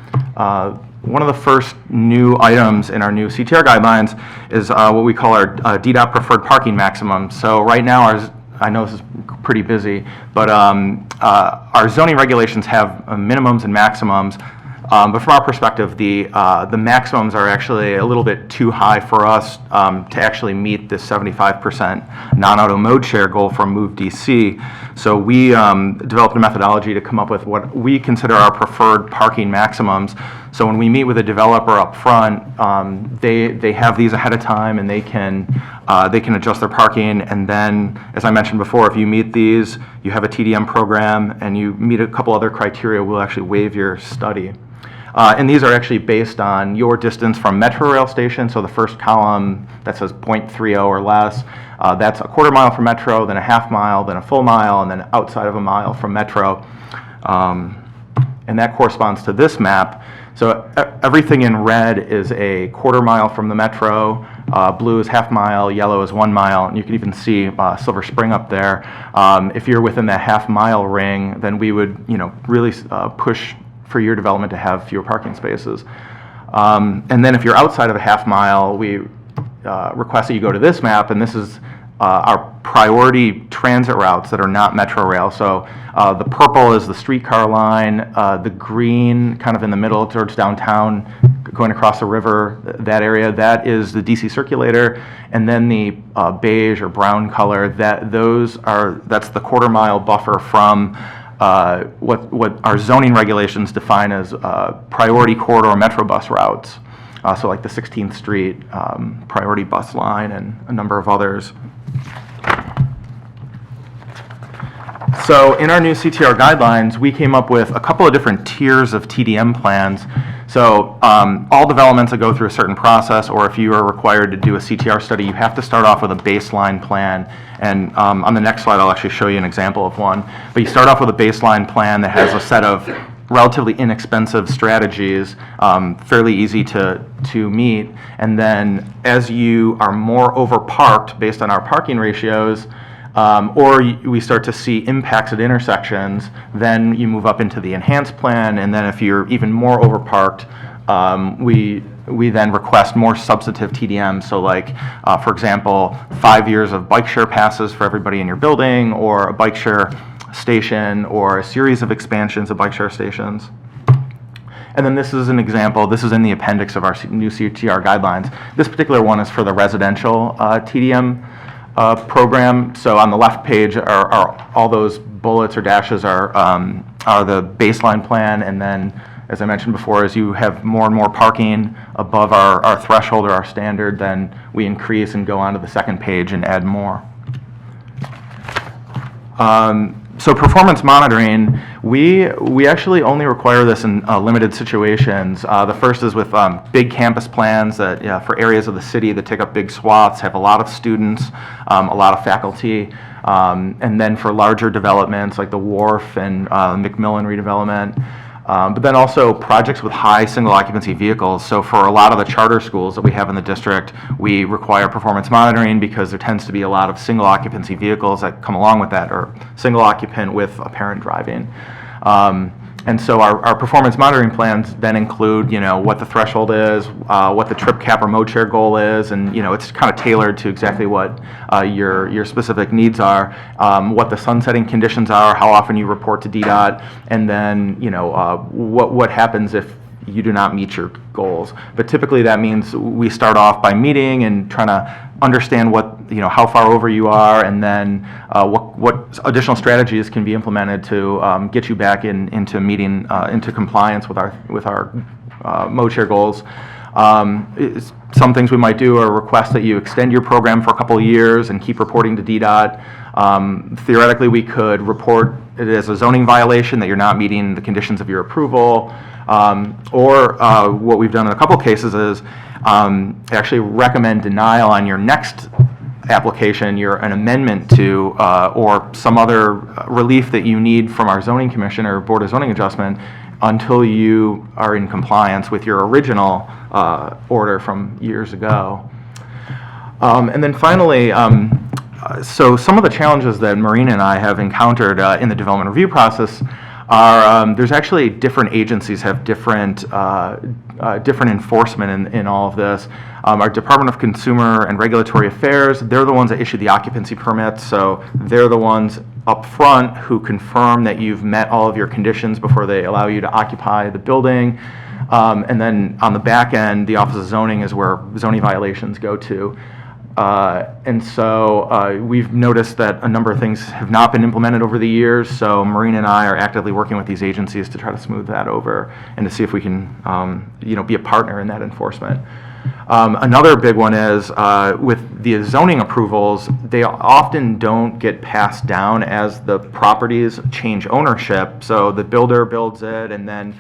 one of the first new items in our new CTR guidelines is what we call our DDOT preferred parking maximum. So right now, I know this is pretty busy, but our zoning regulations have minimums and maximums. But from our perspective, the maximums are actually a little bit too high for us to actually meet the 75% non-auto mode share goal from Move DC. So we developed a methodology to come up with what we consider our preferred parking maximums. So when we meet with a developer up front, they have these ahead of time, and they can adjust their parking. And then, as I mentioned before, if you meet these, you have a TDM program, and you meet a couple other criteria, we'll actually waive your study. And these are actually based on your distance from Metro Rail station. So the first column that says 0.30 or less, that's a quarter mile from Metro, then a half mile, then a full mile, and then outside of a mile from Metro. And that corresponds to this map. So everything in red is a quarter mile from the Metro, blue is half mile, yellow is 1 mile, and you can even see Silver Spring up there. If you're within that half mile ring, then we would, really push for your development to have fewer parking spaces. And then if you're outside of a half mile, we request that you go to this map, and this is our priority transit routes that are not Metro Rail. So the purple is the streetcar line, the green kind of in the middle towards downtown, going across the river, that area, that is the DC circulator, and then the beige or brown color, that's the quarter mile buffer from what our zoning regulations define as priority corridor Metro bus routes. So like the 16th Street priority bus line and a number of others. So in our new CTR guidelines, we came up with a couple of different tiers of TDM plans. So all developments that go through a certain process, or if you are required to do a CTR study, you have to start off with a baseline plan. And on the next slide, I'll actually show you an example of one. But you start off with a baseline plan that has a set of relatively inexpensive strategies, fairly easy to meet. And then as you are more overparked based on our parking ratios, we start to see impacts at intersections, then you move up into the enhanced plan, and then if you're even more overparked, we then request more substantive TDM. So like, for example, 5 years of bike share passes for everybody in your building, or a bike share station, or a series of expansions of bike share stations. And then this is an example. This is in the appendix of our new CTR guidelines. This particular one is for the residential TDM program. So on the left page are all those bullets or dashes are the baseline plan, and then, as I mentioned before, as you have more and more parking above our threshold or our standard, then we increase and go on to the second page and add more. So performance monitoring, we actually only require this in limited situations. The first is with big campus plans that for areas of the city that take up big swaths, have a lot of students, a lot of faculty, and then for larger developments like the Wharf and McMillan redevelopment. But then also projects with high single occupancy vehicles. So for a lot of the charter schools that we have in the district, we require performance monitoring because there tends to be a lot of single occupancy vehicles that come along with that, or single occupant with a parent driving. And so our performance monitoring plans then include, what the threshold is, what the trip cap or mode share goal is, and, it's kind of tailored to exactly what your specific needs are, what the sunsetting conditions are, how often you report to DDOT, and then, what happens if you do not meet your goals. But typically that means we start off by meeting and trying to understand how far over you are, and then what additional strategies can be implemented to get you back into meeting, into compliance with our mode share goals. Some things we might do are request that you extend your program for a couple of years and keep reporting to DDOT. Theoretically, we could report it as a zoning violation that you're not meeting the conditions of your approval. Or what we've done in a couple cases is actually recommend denial on your next application, an amendment to, or some other relief that you need from our zoning commission or board of zoning adjustment until you are in compliance with your original order from years ago. And then finally, so some of the challenges that Marina and I have encountered in the development review process are there's actually different agencies have different enforcement in all of this. Our Department of Consumer and Regulatory Affairs, they're the ones that issue the occupancy permits, so they're the ones up front who confirm that you've met all of your conditions before they allow you to occupy the building. And then on the back end, the Office of Zoning is where zoning violations go to. And so we've noticed that a number of things have not been implemented over the years, so Marina and I are actively working with these agencies to try to smooth that over and to see if we can be a partner in that enforcement. Another big one is with the zoning approvals, they often don't get passed down as the properties change ownership. So the builder builds it, and then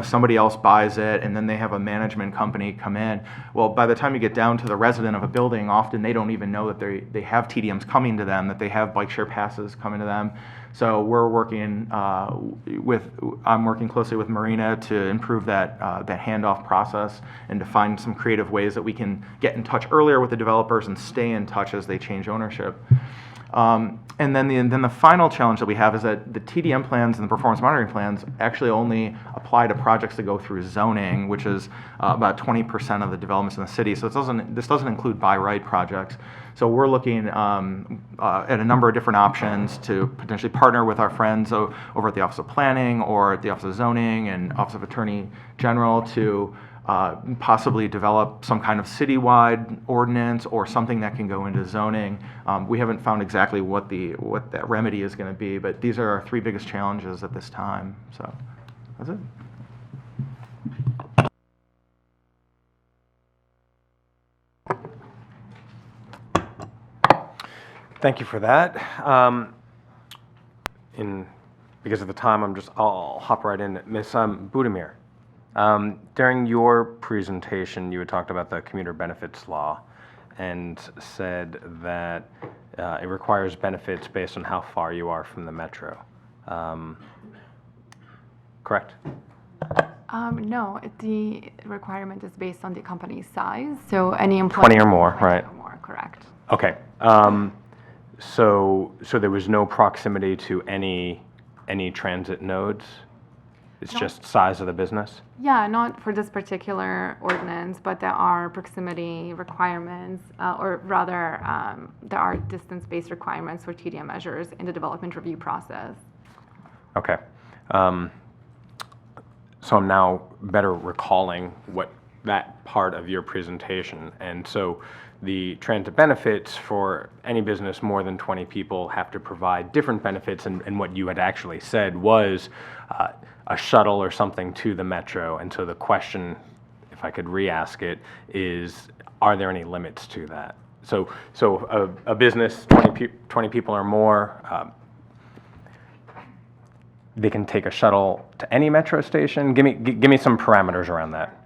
somebody else buys it, and then they have a management company come in. Well, by the time you get down to the resident of a building, often they don't even know that they have TDMs coming to them, that they have bike share passes coming to them. So we're working I'm working closely with Marina to improve that handoff process and to find some creative ways that we can get in touch earlier with the developers and stay in touch as they change ownership. And then the final challenge that we have is that the TDM plans and the performance monitoring plans actually only apply to projects that go through zoning, which is about 20% of the developments in the city. So this doesn't include by right projects. So we're looking at a number of different options to potentially partner with our friends over at the Office of Planning or at the Office of Zoning and Office of Attorney General to possibly develop some kind of citywide ordinance or something that can go into zoning. We haven't found exactly what that remedy is going to be, but these are our three biggest challenges at this time. So that's it. Thank you for that. Because of the time, I'll hop right in. Ms. Budimir. During your presentation, you had talked about the commuter benefits law and said that it requires benefits based on how far you are from the metro. Correct? No, the requirement is based on the company's size. So any employee 20 or more, 20 right? Or more, correct. Okay. So there was no proximity to any transit nodes? It's just size of the business? Yeah, not for this particular ordinance, but there are proximity requirements, or rather, there are distance-based requirements for TDM measures in the development review process. Okay. So I'm now better recalling what that part of your presentation. And so the transit benefits for any business more than 20 people have to provide different benefits, and what you had actually said was a shuttle or something to the metro. And so the question, if I could re-ask it, is, are there any limits to that? So a business, 20 people or more, they can take a shuttle to any metro station? Give me some parameters around that.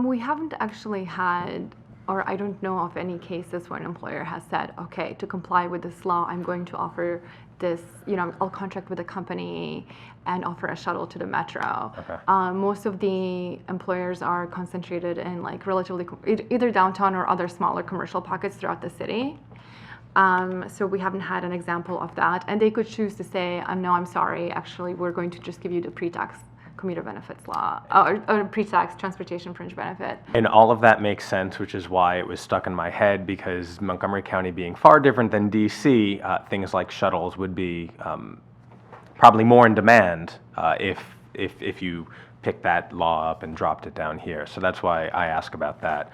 We haven't actually had, or I don't know of any cases where an employer has said, okay, to comply with this law, I'm going to offer this, I'll contract with a company and offer a shuttle to the metro. Okay. Most of the employers are concentrated in like relatively either downtown or other smaller commercial pockets throughout the city. So we haven't had an example of that. And they could choose to say, no, I'm sorry, actually, we're going to just give you the pre-tax commuter benefits law, or pre-tax transportation fringe benefit. And all of that makes sense, which is why it was stuck in my head, because Montgomery County being far different than DC, things like shuttles would be probably more in demand if you picked that law up and dropped it down here. So that's why I ask about that.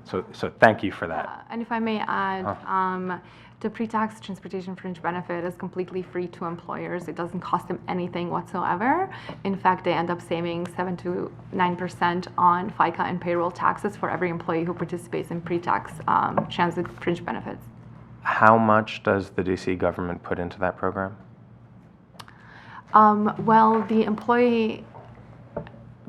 So thank you for that. And if I may add, the pre-tax transportation fringe benefit is completely free to employers. It doesn't cost them anything whatsoever. In fact, they end up saving 7 to 9% on FICA and payroll taxes for every employee who participates in pre-tax transit fringe benefits. How much does the DC government put into that program? Well, the employee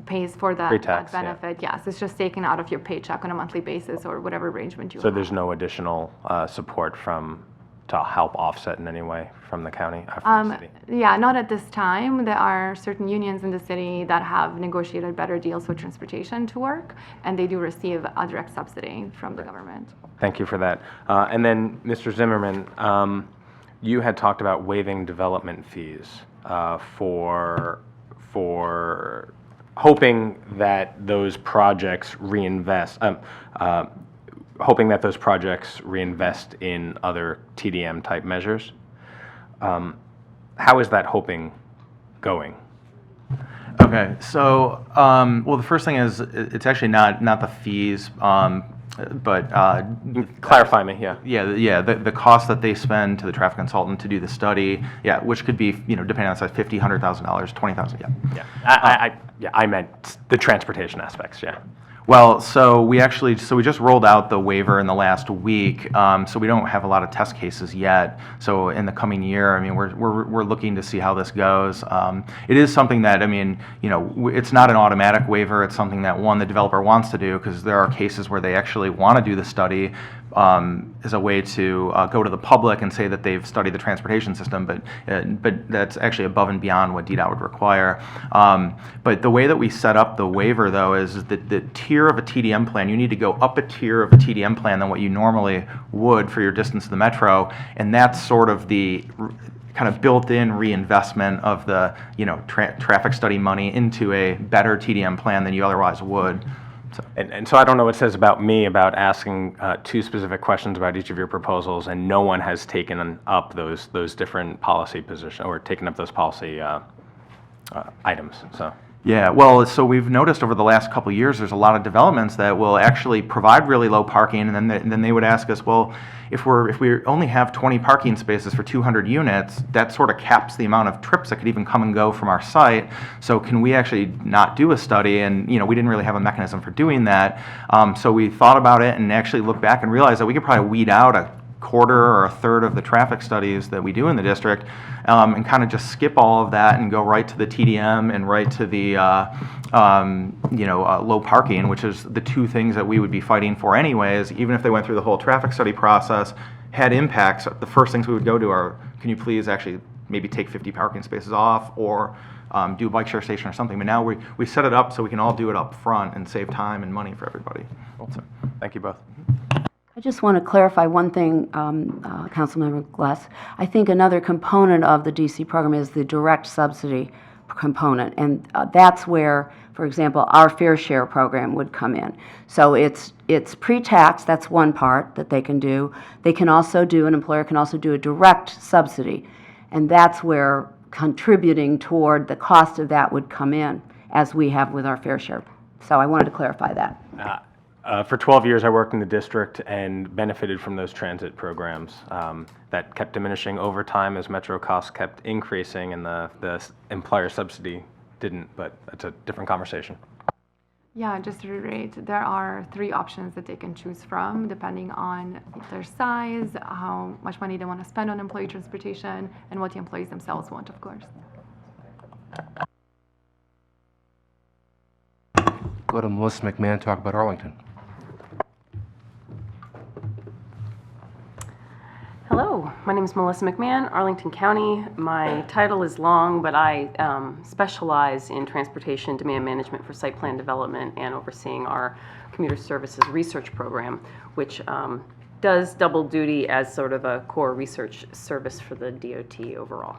pays for that Pre-tax, benefit. yeah. Yes, it's just taken out of your paycheck on a monthly basis or whatever arrangement you So have. there's no additional support to help offset in any way from the county, from the city? Yeah, not at this time. There are certain unions in the city that have negotiated better deals with transportation to work, and they do receive a direct subsidy from the government. Thank you for that. And then, Mr. Zimmerman, you had talked about waiving development fees for hoping that those projects reinvest in other TDM type measures. How is that hoping going? Okay, so, well, the first thing is, it's actually not the fees, but, Clarify me, yeah. yeah, the cost that they spend to the traffic consultant to do the study, yeah, which could be, depending on the size, $50,000, $100,000, $20,000, yeah. I meant the transportation aspects, yeah. Well, so we just rolled out the waiver in the last week, so we don't have a lot of test cases yet. So in the coming year, I mean, we're looking to see how this goes. It is something that, I mean, it's not an automatic waiver. It's something that, one, the developer wants to do, because there are cases where they actually want to do the study as a way to go to the public and say that they've studied the transportation system, but that's actually above and beyond what DDOT would require. But the way that we set up the waiver, though, is that the tier of a TDM plan, you need to go up a tier of a TDM plan than what you normally would for your distance to the metro, and that's sort of the kind of built-in reinvestment of the traffic study money into a better TDM plan than you otherwise would. And so I don't know what it says about me about asking two specific questions about each of your proposals, and no one has taken up those different policy positions or taken up those policy items. So. Yeah, well, so we've noticed over the last couple of years, there's a lot of developments that will actually provide really low parking, and then they would ask us, well, if we only have 20 parking spaces for 200 units, that sort of caps the amount of trips that could even come and go from our site. So can we actually not do a study? And we didn't really have a mechanism for doing that. So we thought about it and actually looked back and realized that we could probably weed out a quarter or a third of the traffic studies that we do in the district, and kind of just skip all of that and go right to the TDM and right to the low parking, which is the two things that we would be fighting for anyways. Even if they went through the whole traffic study process, had impacts, the first things we would go to are, can you please actually maybe take 50 parking spaces off, or do a bike share station or something. But now we set it up so we can all do it up front and save time and money for everybody. So, Thank you both. I just want to clarify one thing, Councilmember Glass. I think another component of the DC program is the direct subsidy component, and that's where, for example, our fair share program would come in. So it's pre-tax, that's one part that they can do. They can also do, an employer can also do a direct subsidy, and that's where contributing toward the cost of that would come in, as we have with our fair share. So I wanted to clarify that. For 12 years, I worked in the district and benefited from those transit programs that kept diminishing over time as metro costs kept increasing, and the employer subsidy didn't, but that's a different conversation. Yeah, just to reiterate, there are 3 options that they can choose from depending on their size, how much money they want to spend on employee transportation, and what the employees themselves want, of course. Go to Melissa McMahon, talk about Arlington. Hello. My name is Melissa McMahon, Arlington County. My title is long, but I specialize in transportation demand management for site plan development and overseeing our commuter services research program, which does double duty as sort of a core research service for the DOT overall.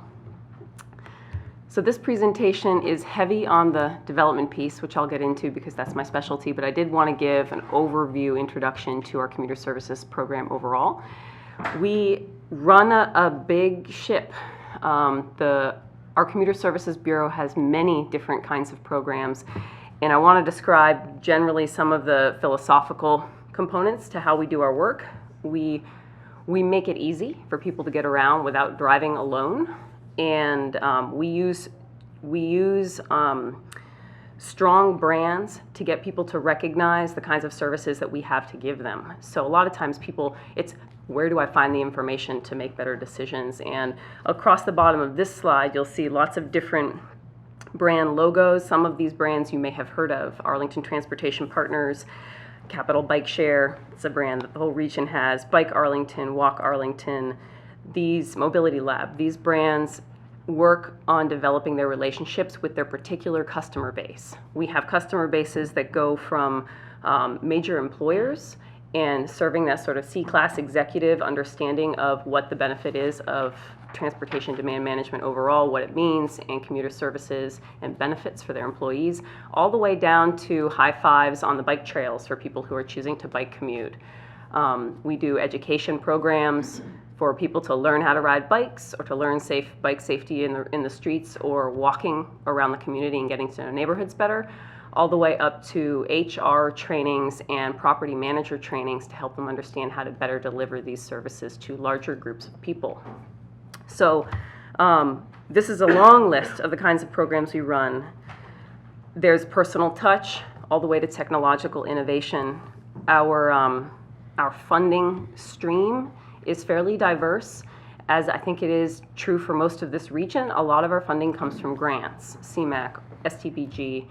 So this presentation is heavy on the development piece, which I'll get into because that's my specialty, but I did want to give an overview introduction to our commuter services program overall. We run a big ship. Our Commuter Services Bureau has many different kinds of programs, and I want to describe generally some of the philosophical components to how we do our work. We make it easy for people to get around without driving alone, and we use strong brands to get people to recognize the kinds of services that we have to give them. So a lot of times it's where do I find the information to make better decisions? And across the bottom of this slide, you'll see lots of different brand logos. Some of these brands you may have heard of: Arlington Transportation Partners, Capital Bike Share, it's a brand that the whole region has, Bike Arlington, Walk Arlington, these Mobility Lab. These brands work on developing their relationships with their particular customer base. We have customer bases that go from major employers and serving that sort of C-class executive understanding of what the benefit is of transportation demand management overall, what it means, and commuter services and benefits for their employees, all the way down to high fives on the bike trails for people who are choosing to bike commute. We do education programs for people to learn how to ride bikes or to learn bike safety in the streets or walking around the community and getting to know neighborhoods better, all the way up to HR trainings and property manager trainings to help them understand how to better deliver these services to larger groups of people. So this is a long list of the kinds of programs we run. There's personal touch all the way to technological innovation. Our funding stream is fairly diverse, as I think it is true for most of this region. A lot of our funding comes from grants, CMAQ, STBG,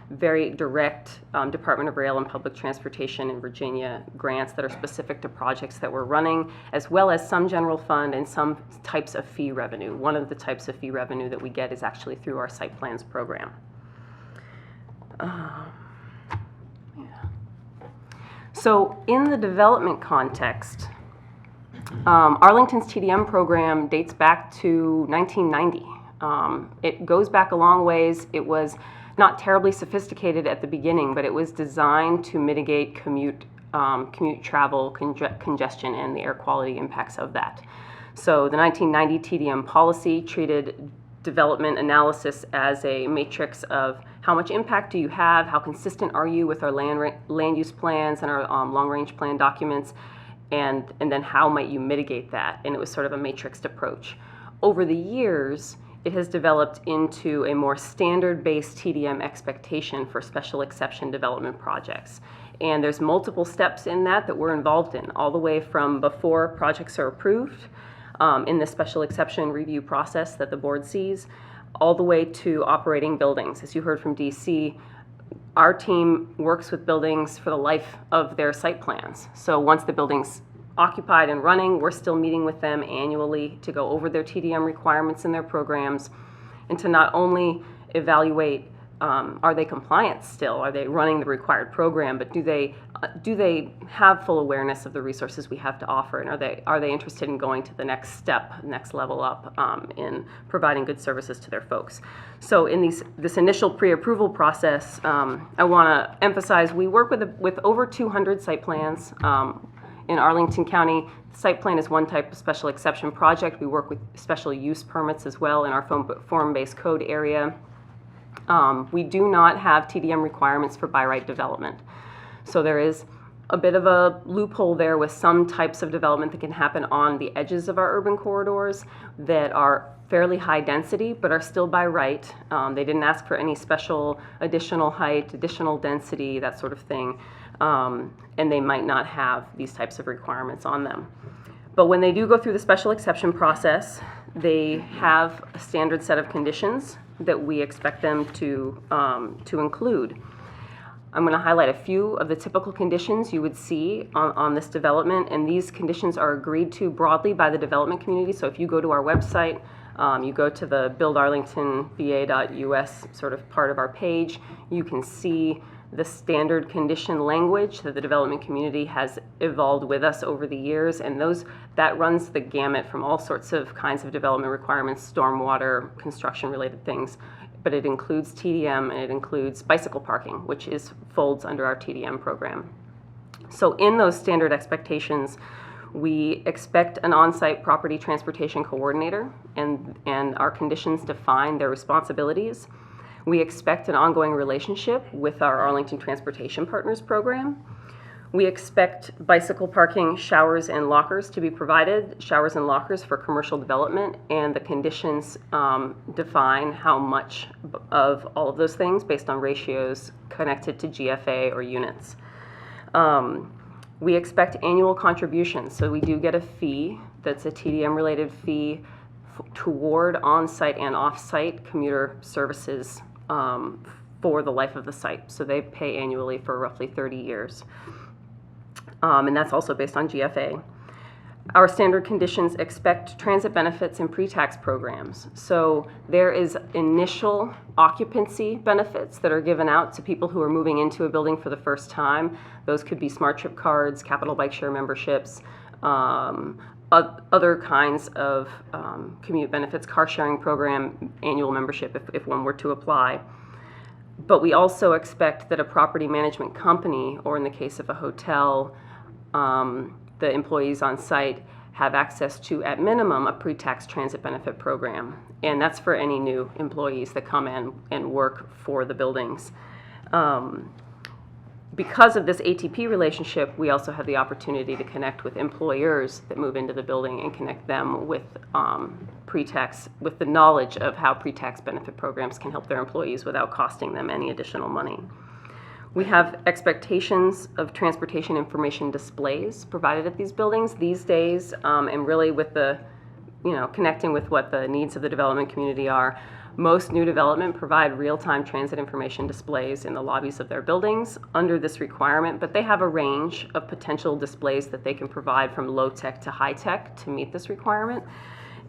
very direct Department of Rail and Public Transportation in Virginia grants that are specific to projects that we're running, as well as some general fund and some types of fee revenue. One of the types of fee revenue that we get is actually through our site plans program. So in the development context, Arlington's TDM program dates back to 1990. It goes back a long ways. It was not terribly sophisticated at the beginning, but it was designed to mitigate commute travel congestion and the air quality impacts of that. So the 1990 TDM policy treated development analysis as a matrix of how much impact do you have, how consistent are you with our land use plans and our long-range plan documents, and then how might you mitigate that? And it was sort of a matrixed approach. Over the years, it has developed into a more standard-based TDM expectation for special exception development projects. And there's multiple steps in that we're involved in, all the way from before projects are approved in the special exception review process that the board sees, all the way to operating buildings. As you heard from DC, our team works with buildings for the life of their site plans. So once the building's occupied and running, we're still meeting with them annually to go over their TDM requirements in their programs and to not only evaluate are they compliant still, are they running the required program, but do they have full awareness of the resources we have to offer, and are they interested in going to the next step, next level up in providing good services to their folks. So in this initial pre-approval process, I want to emphasize we work with over 200 site plans. In Arlington County, the site plan is one type of special exception project. We work with special use permits as well in our form-based code area. We do not have TDM requirements for by right development. So there is a bit of a loophole there with some types of development that can happen on the edges of our urban corridors that are fairly high density but are still by right. They didn't ask for any special additional height, additional density, that sort of thing. And they might not have these types of requirements on them. But when they do go through the special exception process, they have a standard set of conditions that we expect them to include. I'm going to highlight a few of the typical conditions you would see on this development, and these conditions are agreed to broadly by the development community. So if you go to our website, you go to the buildarlingtonva.us sort of part of our page, you can see the standard condition language that the development community has evolved with us over the years, and that runs the gamut from all sorts of kinds of development requirements, stormwater, construction-related things, but it includes TDM and it includes bicycle parking, which folds under our TDM program. So in those standard expectations, we expect an on-site property transportation coordinator, and our conditions define their responsibilities. We expect an ongoing relationship with our Arlington Transportation Partners program. We expect bicycle parking, showers, and lockers to be provided, showers and lockers for commercial development, and the conditions define how much of all of those things based on ratios connected to GFA or units. We expect annual contributions, so we do get a fee that's a TDM-related fee toward on-site and off-site commuter services for the life of the site. So they pay annually for roughly 30 years. And that's also based on GFA. Our standard conditions expect transit benefits and pre-tax programs. So there is initial occupancy benefits that are given out to people who are moving into a building for the first time. Those could be Smart Trip cards, Capital Bike Share memberships, other kinds of commute benefits, car sharing program, annual membership if one were to apply. But we also expect that a property management company, or in the case of a hotel, the employees on site have access to, at minimum, a pre-tax transit benefit program. And that's for any new employees that come in and work for the buildings. Because of this ATP relationship, we also have the opportunity to connect with employers that move into the building and connect them with pre-tax, with the knowledge of how pre-tax benefit programs can help their employees without costing them any additional money. We have expectations of transportation information displays provided at these buildings these days, and really with the, connecting with what the needs of the development community are. Most new development provide real-time transit information displays in the lobbies of their buildings under this requirement, but they have a range of potential displays that they can provide from low-tech to high-tech to meet this requirement,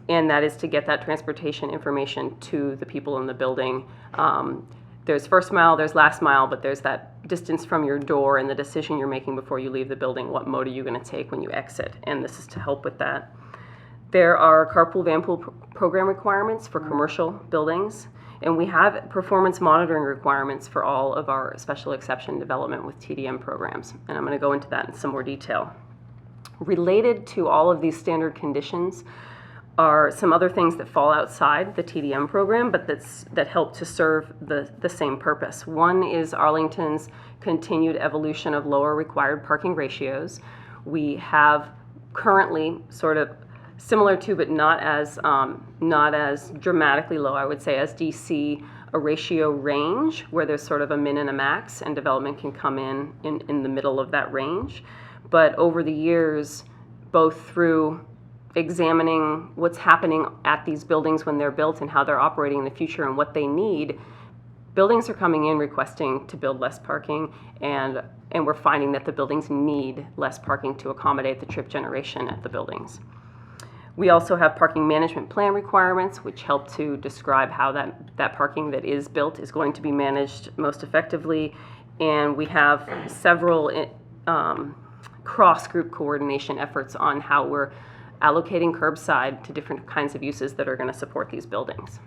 and that is to get that transportation information to the people in the building. There's first mile, there's last mile, but there's that distance from your door and the decision you're making before you leave the building. What mode are you going to take when you exit? And this is to help with that. There are carpool vanpool program requirements for commercial buildings, and we have performance monitoring requirements for all of our special exception development with TDM programs. And I'm going to go into that in some more detail. Related to all of these standard conditions are some other things that fall outside the TDM program, but that help to serve the same purpose. One is Arlington's continued evolution of lower required parking ratios. We have currently sort of similar to, but not as dramatically low, I would say, as DC, a ratio range where there's sort of a min and a max, and development can come in the middle of that range. But over the years, both through examining what's happening at these buildings when they're built and how they're operating in the future and what they need, buildings are coming in requesting to build less parking, and we're finding that the buildings need less parking to accommodate the trip generation at the buildings. We also have parking management plan requirements, which help to describe how that parking that is built is going to be managed most effectively, and we have several cross-group coordination efforts on how we're allocating curbside to different kinds of uses that are going to support these buildings.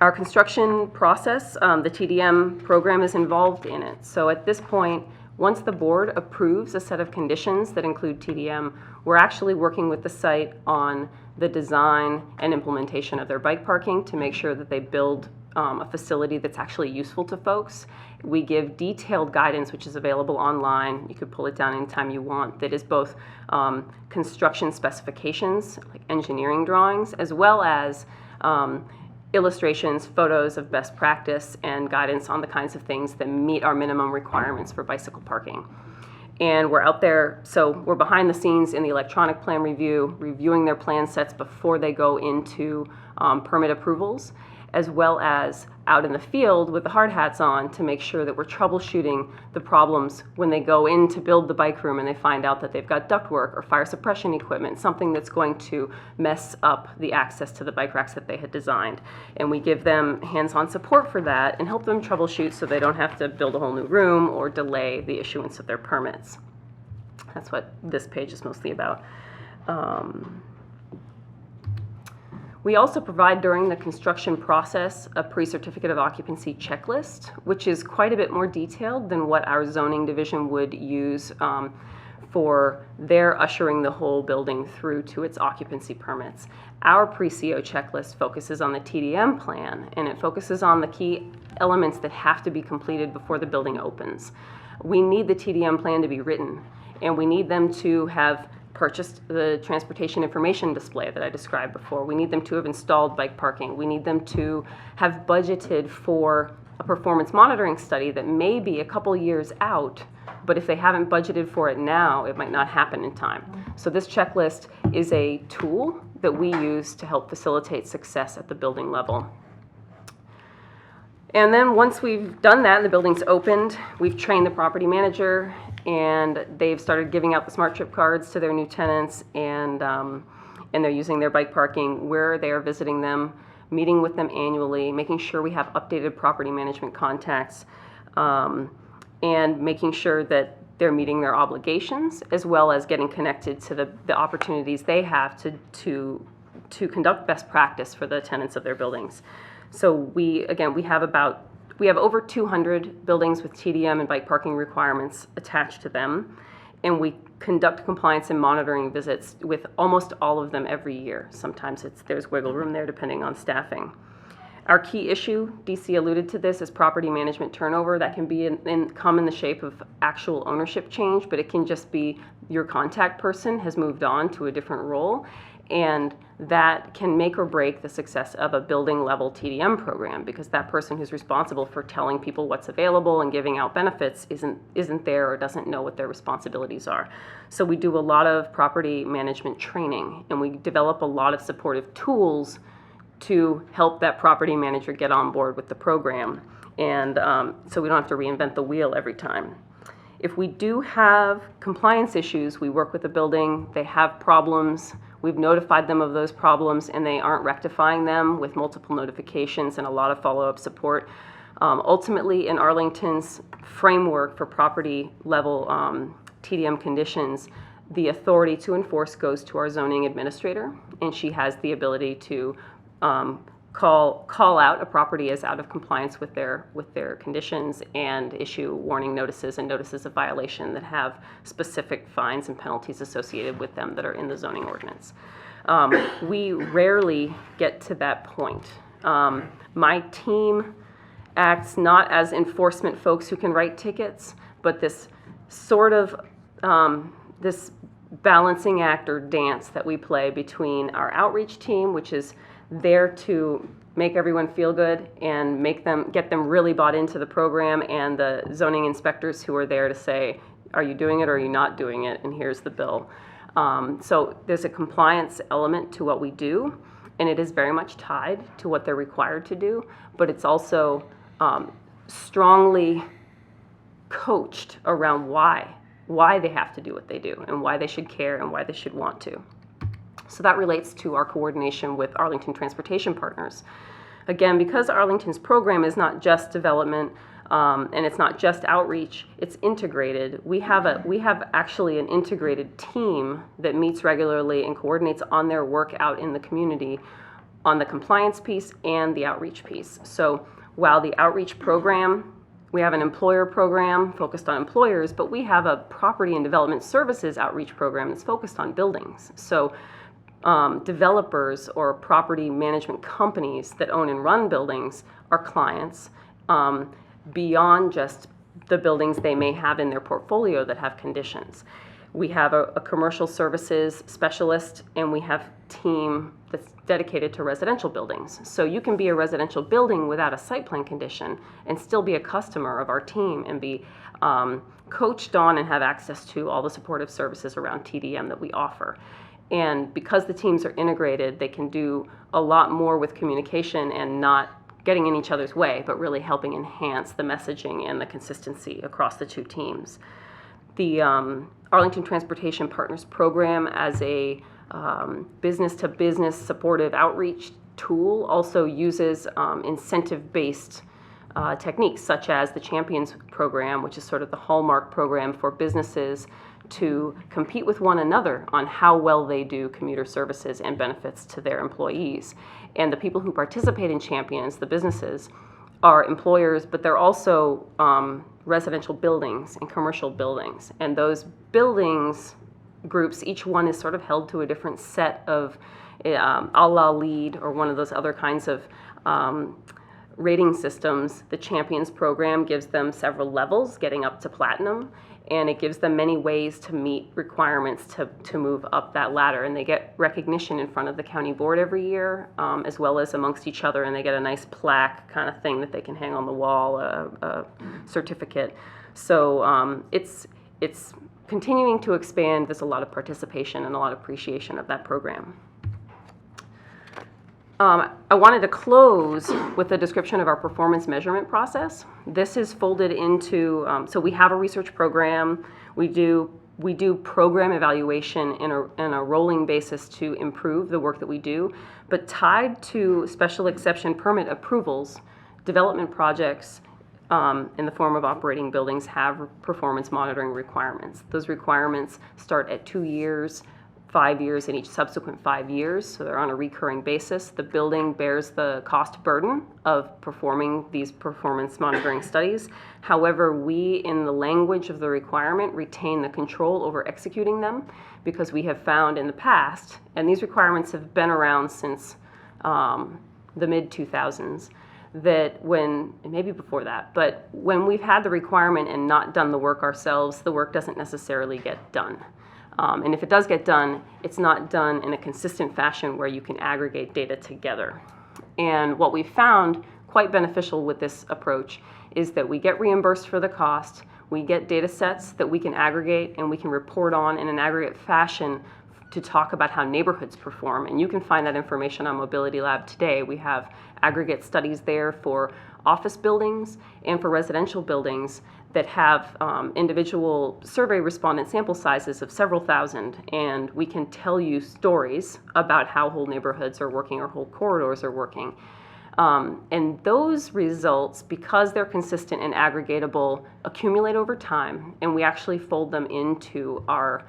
Our construction process, the TDM program is involved in it. So at this point, once the board approves a set of conditions that include TDM, we're actually working with the site on the design and implementation of their bike parking to make sure that they build a facility that's actually useful to folks. We give detailed guidance, which is available online. You could pull it down anytime you want, that is both construction specifications, like engineering drawings, as well as illustrations, photos of best practice, and guidance on the kinds of things that meet our minimum requirements for bicycle parking. And we're out there, so we're behind the scenes in the electronic plan review, reviewing their plan sets before they go into permit approvals. as well as out in the field with the hard hats on to make sure that we're troubleshooting the problems when they go in to build the bike room and they find out that they've got ductwork or fire suppression equipment, something that's going to mess up the access to the bike racks that they had designed. And we give them hands-on support for that and help them troubleshoot so they don't have to build a whole new room or delay the issuance of their permits. That's what this page is mostly about. We also provide during the construction process a pre-certificate of occupancy checklist, which is quite a bit more detailed than what our zoning division would use for their ushering the whole building through to its occupancy permits. Our pre-CO checklist focuses on the TDM plan, and it focuses on the key elements that have to be completed before the building opens. We need the TDM plan to be written, and we need them to have purchased the transportation information display that I described before. We need them to have installed bike parking. We need them to have budgeted for a performance monitoring study that may be a couple years out, but if they haven't budgeted for it now, it might not happen in time. So this checklist is a tool that we use to help facilitate success at the building level. And then once we've done that and the building's opened, we've trained the property manager, and they've started giving out the smart trip cards to their new tenants, and they're using their bike parking where they are visiting them, meeting with them annually, making sure we have updated property management contacts, and making sure that they're meeting their obligations, as well as getting connected to the opportunities they have to conduct best practice for the tenants of their buildings. So we have over 200 buildings with TDM and bike parking requirements attached to them, and we conduct compliance and monitoring visits with almost all of them every year. Sometimes there's wiggle room there depending on staffing. Our key issue, DC alluded to this, is property management turnover. That can be come in the shape of actual ownership change, but it can just be your contact person has moved on to a different role, and that can make or break the success of a building level TDM program, because that person who's responsible for telling people what's available and giving out benefits isn't there or doesn't know what their responsibilities are. So we do a lot of property management training, and we develop a lot of supportive tools to help that property manager get on board with the program, and so we don't have to reinvent the wheel every time. If we do have compliance issues, we work with the building, they have problems, we've notified them of those problems, and they aren't rectifying them with multiple notifications and a lot of follow-up support. Ultimately, in Arlington's framework for property level TDM conditions, the authority to enforce goes to our zoning administrator, and she has the ability to call out a property as out of compliance with their conditions and issue warning notices and notices of violation that have specific fines and penalties associated with them that are in the zoning ordinance. We rarely get to that point. My team acts not as enforcement folks who can write tickets, but this sort of this balancing act or dance that we play between our outreach team, which is there to make everyone feel good and get them really bought into the program, and the zoning inspectors who are there to say, are you doing it or are you not doing it, and here's the bill. So there's a compliance element to what we do, and it is very much tied to what they're required to do, but it's also strongly coached around why they have to do what they do and why they should care and why they should want to. So that relates to our coordination with Arlington Transportation Partners. Again, because Arlington's program is not just development and it's not just outreach, it's integrated. We have actually an integrated team that meets regularly and coordinates on their work out in the community on the compliance piece and the outreach piece. So while the outreach program, we have an employer program focused on employers, but we have a property and development services outreach program that's focused on buildings. So developers or property management companies that own and run buildings are clients beyond just the buildings they may have in their portfolio that have conditions. We have a commercial services specialist, and we have a team that's dedicated to residential buildings. So you can be a residential building without a site plan condition and still be a customer of our team and be coached on and have access to all the supportive services around TDM that we offer. And because the teams are integrated, they can do a lot more with communication and not getting in each other's way, but really helping enhance the messaging and the consistency across the two teams. The Arlington Transportation Partners Program, as a business-to-business supportive outreach tool, also uses incentive-based techniques, such as the Champions Program, which is sort of the hallmark program for businesses to compete with one another on how well they do commuter services and benefits to their employees. And the people who participate in Champions, the businesses, are employers, but they're also residential buildings and commercial buildings. And those buildings groups, each one is sort of held to a different set of a la LEED or one of those other kinds of rating systems. The Champions program gives them several levels, getting up to platinum, and it gives them many ways to meet requirements to move up that ladder. And they get recognition in front of the county board every year, as well as amongst each other, and they get a nice plaque kind of thing that they can hang on the wall, a certificate. So it's continuing to expand. There's a lot of participation and a lot of appreciation of that program. I wanted to close with a description of our performance measurement process. This is folded into, so we have a research program. We do program evaluation in a rolling basis to improve the work that we do, but tied to special exception permit approvals, development projects in the form of operating buildings have performance monitoring requirements. Those requirements start at 2 years, 5 years, and each subsequent 5 years, so they're on a recurring basis. The building bears the cost burden of performing these performance monitoring studies. However, we, in the language of the requirement, retain the control over executing them, because we have found in the past, and these requirements have been around since the mid-2000s, that when, and maybe before that, but when we've had the requirement and not done the work ourselves, the work doesn't necessarily get done. And if it does get done, it's not done in a consistent fashion where you can aggregate data together. And what we found quite beneficial with this approach is that we get reimbursed for the cost, we get data sets that we can aggregate and we can report on in an aggregate fashion to talk about how neighborhoods perform. And you can find that information on Mobility Lab today. We have aggregate studies there for office buildings and for residential buildings that have individual survey respondent sample sizes of several thousand, and we can tell you stories about how whole neighborhoods are working or whole corridors are working. And those results, because they're consistent and aggregatable, accumulate over time, and we actually fold them into our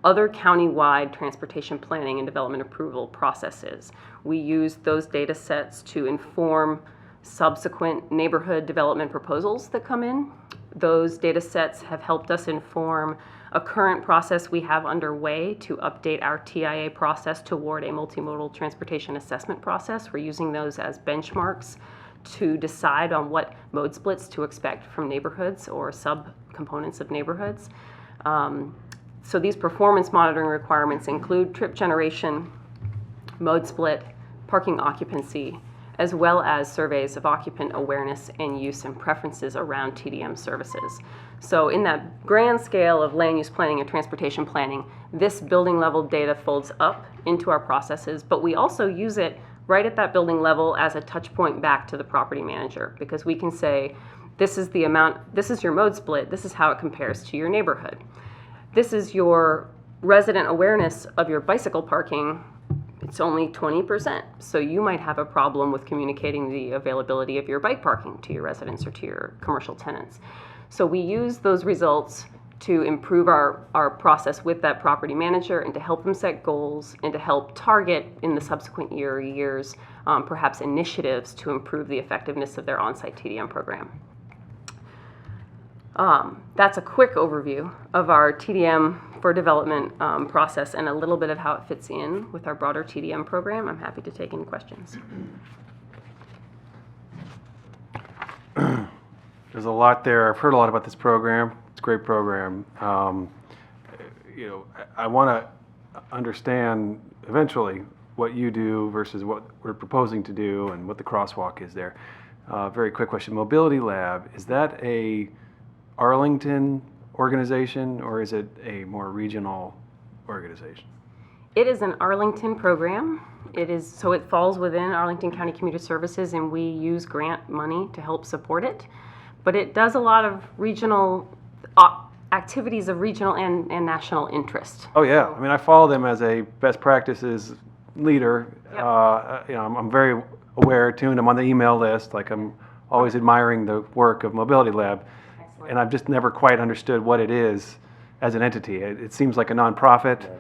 other countywide transportation planning and development approval processes. We use those data sets to inform subsequent neighborhood development proposals that come in. Those data sets have helped us inform a current process we have underway to update our TIA process toward a multimodal transportation assessment process. We're using those as benchmarks to decide on what mode splits to expect from neighborhoods or subcomponents of neighborhoods. So these performance monitoring requirements include trip generation, mode split, parking occupancy, as well as surveys of occupant awareness and use and preferences around TDM services. So in that grand scale of land use planning and transportation planning, this building level data folds up into our processes, but we also use it right at that building level as a touch point back to the property manager, because we can say, this is the amount, this is your mode split, this is how it compares to your neighborhood. This is your resident awareness of your bicycle parking. It's only 20%. So you might have a problem with communicating the availability of your bike parking to your residents or to your commercial tenants. So we use those results to improve our process with that property manager and to help them set goals and to help target in the subsequent years perhaps initiatives to improve the effectiveness of their on-site TDM program. That's a quick overview of our TDM for development process and a little bit of how it fits in with our broader TDM program. I'm happy to take any questions. There's a lot there. I've heard a lot about this program. It's a great program. I want to understand eventually what you do versus what we're proposing to do and what the crosswalk is there. Very quick question. Mobility Lab, is that a Arlington organization or is it a more regional organization? It is an Arlington program. So it falls within Arlington County Commuter Services, and we use grant money to help support it. But it does a lot of regional activities of regional and national interest. Oh, yeah. I mean, I follow them as a best practices leader. Yep. I'm very aware, tuned. I'm on the email list. Like, I'm always admiring the work of Mobility Lab. Excellent. And I've just never quite understood what it is as an entity. It seems like a nonprofit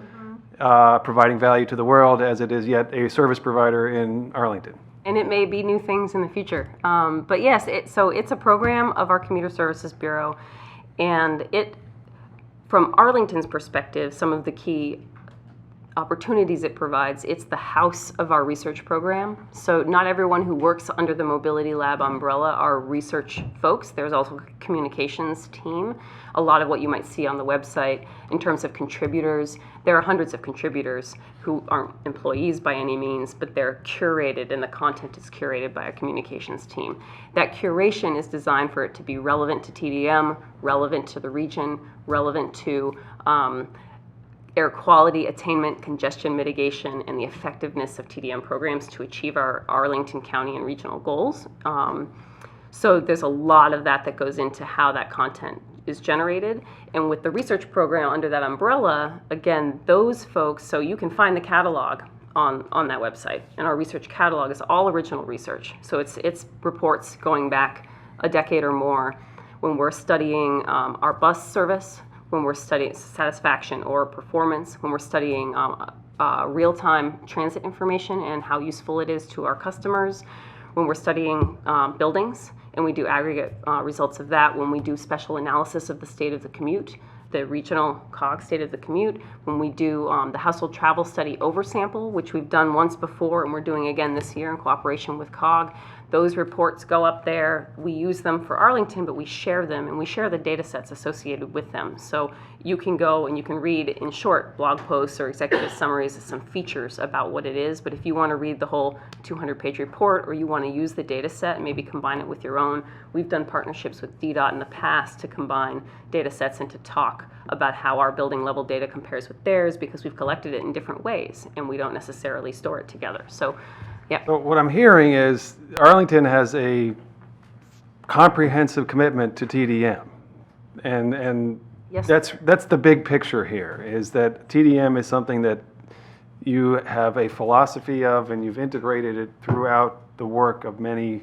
providing value to the world, as it is yet a service provider in Arlington. And it may be new things in the future. But yes, so it's a program of our Commuter Services Bureau. And from Arlington's perspective, some of the key opportunities it provides, it's the house of our research program. So not everyone who works under the Mobility Lab umbrella are research folks. There's also a communications team. A lot of what you might see on the website in terms of contributors, there are hundreds of contributors who aren't employees by any means, but they're curated, and the content is curated by a communications team. That curation is designed for it to be relevant to TDM, relevant to the region, relevant to air quality attainment, congestion mitigation, and the effectiveness of TDM programs to achieve our Arlington County and regional goals. So there's a lot of that goes into how that content is generated. And with the research program under that umbrella, again, those folks, so you can find the catalog on that website. And our research catalog is all original research. So it's reports going back a decade or more when we're studying our bus service, when we're studying satisfaction or performance, when we're studying real-time transit information and how useful it is to our customers, when we're studying buildings, and we do aggregate results of that, when we do special analysis of the state of the commute, the regional COG state of the commute, when we do the household travel study oversample, which we've done once before and we're doing again this year in cooperation with COG. Those reports go up there. We use them for Arlington, but we share them, and we share the data sets associated with them. So you can go and you can read in short blog posts or executive summaries of some features about what it is. But if you want to read the whole 200-page report, or you want to use the data set and maybe combine it with your own, we've done partnerships with DDOT in the past to combine data sets and to talk about how our building level data compares with theirs, because we've collected it in different ways and we don't necessarily store it together. So yeah. So what I'm hearing is Arlington has a comprehensive commitment to TDM. And Yes. that's the big picture here, is that TDM is something that you have a philosophy of, and you've integrated it throughout the work of many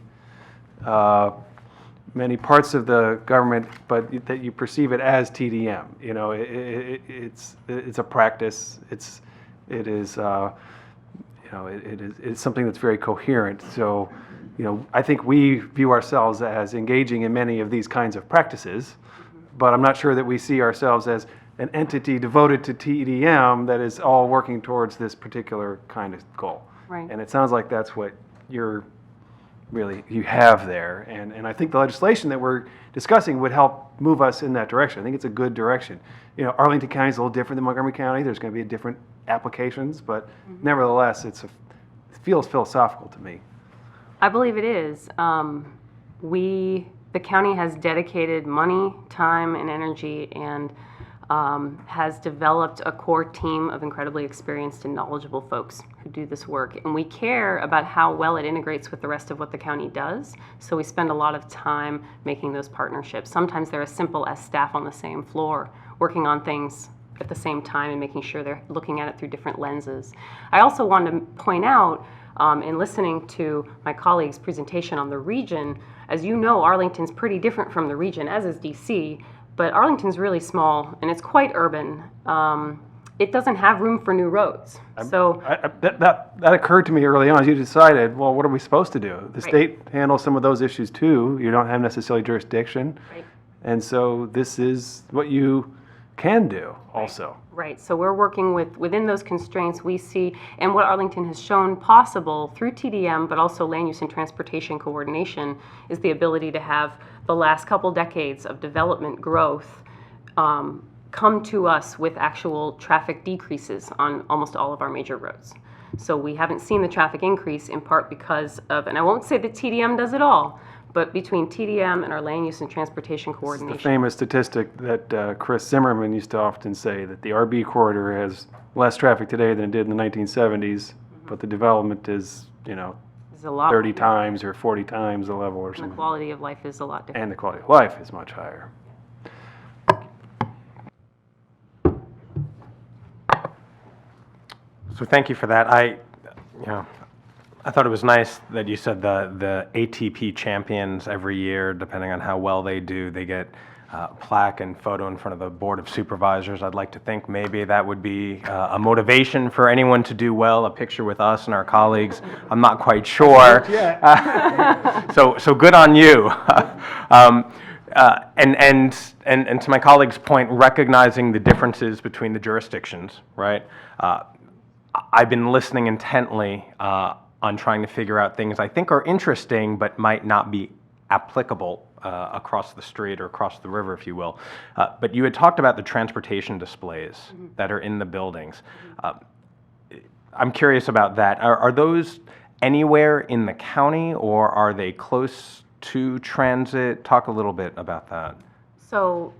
parts of the government, but that you perceive it as TDM. You know, it's a practice. It's something that's very coherent. So, I think we view ourselves as engaging in many of these kinds of practices, but I'm not sure that we see ourselves as an entity devoted to TDM that is all working towards this particular kind of goal. Right. And it sounds like that's what you have there. And I think the legislation that we're discussing would help move us in that direction. I think it's a good direction. Arlington County is a little different than Montgomery County. There's going to be different applications, but nevertheless, it feels philosophical to me. I believe it is. The county has dedicated money, time, and energy, and has developed a core team of incredibly experienced and knowledgeable folks who do this work. And we care about how well it integrates with the rest of what the county does. So we spend a lot of time making those partnerships. Sometimes they're as simple as staff on the same floor working on things at the same time and making sure they're looking at it through different lenses. I also want to point out, in listening to my colleague's presentation on the region, as you know, Arlington's pretty different from the region, as is DC, but Arlington's really small and it's quite urban. It doesn't have room for new roads. So That occurred to me early on as you decided, well, what are we supposed to do? The Right. state handles some of those issues too. You don't have necessarily jurisdiction. Right. And so this is what you can do also. Right, so we're working within those constraints we see, and what Arlington has shown possible through TDM, but also land use and transportation coordination, is the ability to have the last couple decades of development growth come to us with actual traffic decreases on almost all of our major roads. So we haven't seen the traffic increase in part because of, and I won't say that TDM does it all, But between TDM and our land use and transportation The coordination, famous statistic that Chris Zimmerman used to often say, that the RB corridor has less traffic today than it did in the 1970s, but the development is, is a lot 30 times or 40 times the level or and the something. quality of life is a lot different. And the quality of life is much higher. So thank you for that. I thought it was nice that you said the ATP champions every year, depending on how well they do, they get plaque and photo in front of the Board of Supervisors. I'd like to think maybe that would be a motivation for anyone to do well, a picture with us and our colleagues. I'm not quite sure. So good on you. And to my colleague's point, recognizing the differences between the jurisdictions, right? I've been listening intently on trying to figure out things I think are interesting but might not be applicable across the street or across the river, if you will. But you had talked about the transportation displays that are in the buildings. I'm curious about that. Are those anywhere in the county, or are they close to transit? Talk a little bit about that. So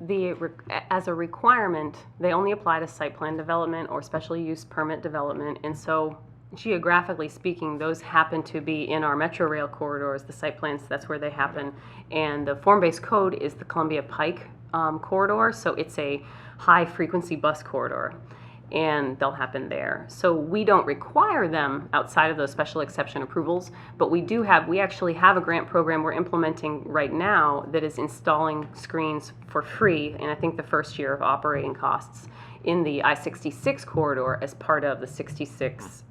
as a requirement, they only apply to site plan development or special use permit development. And so geographically speaking, those happen to be in our metro rail corridors, the site plans, that's where they happen. And the form-based code is the Columbia Pike corridor, so it's a high-frequency bus corridor, and they'll happen there. So we don't require them outside of those special exception approvals, but we actually have a grant program we're implementing right now that is installing screens for free, and I think the first year of operating costs in the I-66 corridor as part of the 66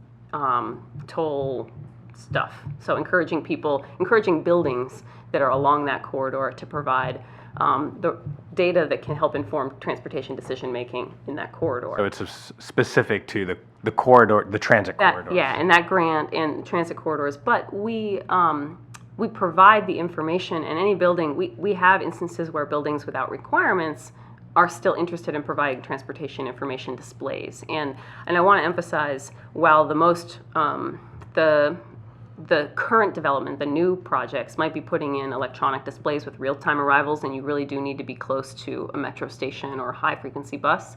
toll stuff. So encouraging buildings that are along that corridor to provide the data that can help inform transportation decision-making in that corridor. So it's specific to the corridor, the transit corridors. Yeah, and that grant and transit corridors. But we provide the information, and any building, we have instances where buildings without requirements are still interested in providing transportation information displays. And I want to emphasize, while the most, the current development, the new projects might be putting in electronic displays with real-time arrivals, and you really do need to be close to a metro station or a high-frequency bus.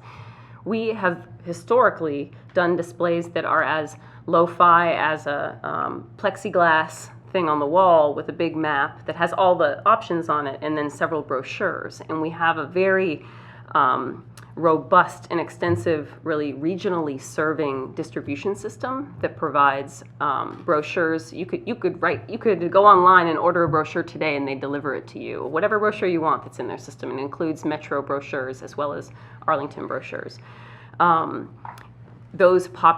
We have historically done displays that are as lo-fi as a plexiglass thing on the wall with a big map that has all the options on it, and then several brochures. And we have a very robust and extensive, really regionally serving distribution system that provides brochures. You could go online and order a brochure today, and they deliver it to you. Whatever brochure you want that's in their system. It includes Metro brochures as well as Arlington brochures.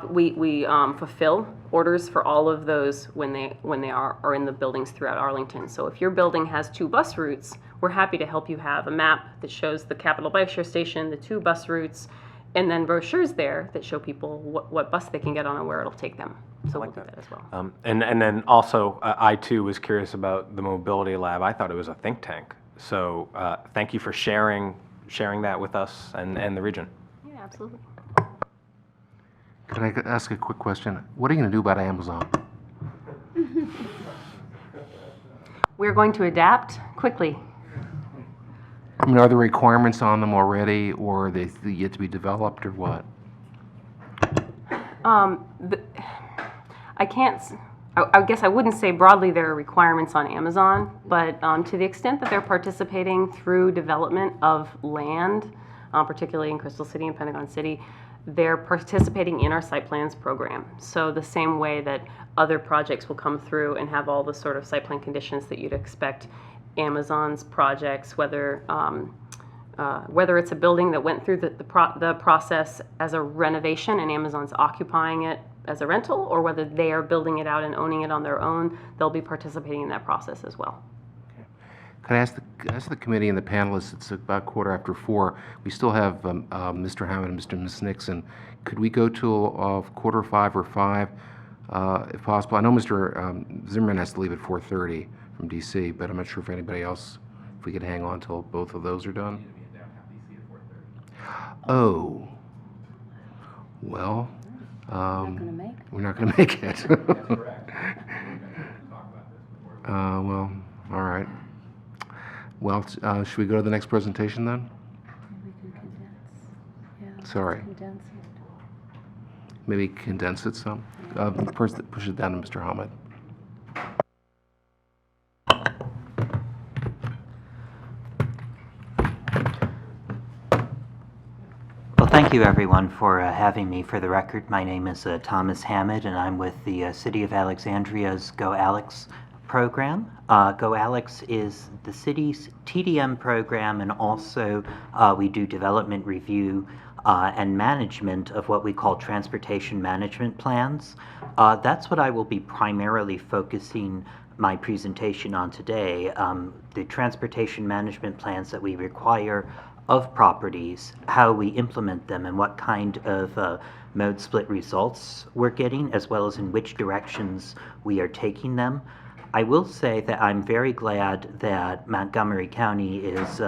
We fulfill orders for all of those when they are in the buildings throughout Arlington. So if your building has 2 bus routes, we're happy to help you have a map that shows the Capitol Bike Share Station, the 2 bus routes, and then brochures there that show people what bus they can get on and where it'll take them. So we'll do that as well. And then also, I too was curious about the mobility lab. I thought it was a think tank. So thank you for sharing that with us and the region. Yeah, absolutely. Can I ask a quick question? What are you going to do about Amazon? We're going to adapt quickly. I mean, are there requirements on them already, or are they yet to be developed, or what? I guess I wouldn't say broadly there are requirements on Amazon, but to the extent that they're participating through development of land, particularly in Crystal City and Pentagon City, they're participating in our site plans program. So the same way that other projects will come through and have all the sort of site plan conditions that you'd expect, Amazon's projects, whether it's a building that went through the process as a renovation and Amazon's occupying it as a rental, or whether they are building it out and owning it on their own, they'll be participating in that process as well. Can I ask the committee and the panelists, it's about 4:15. We still have Mr. Hammond and Ms. Nixon. Could we go to 4:45 or 5, if possible? I know Mr. Zimmerman has to leave at 4:30 from DC, but I'm not sure if anybody else, if we could hang on till both of those are done. Oh. Well, we're not going to make it. Well, all right. Well, should we go to the next presentation then? Sorry. Maybe condense it some? Push it down to Mr. Hamid. Well, thank you everyone for having me. For the record, my name is Thomas Hamid, and I'm with the City of Alexandria's Go Alex program. Go Alex is the city's TDM program, and also we do development review and management of what we call transportation management plans. That's what I will be primarily focusing my presentation on today, the transportation management plans that we require of properties, how we implement them, and what kind of mode split results we're getting, as well as in which directions we are taking them. I will say that I'm very glad that Montgomery County is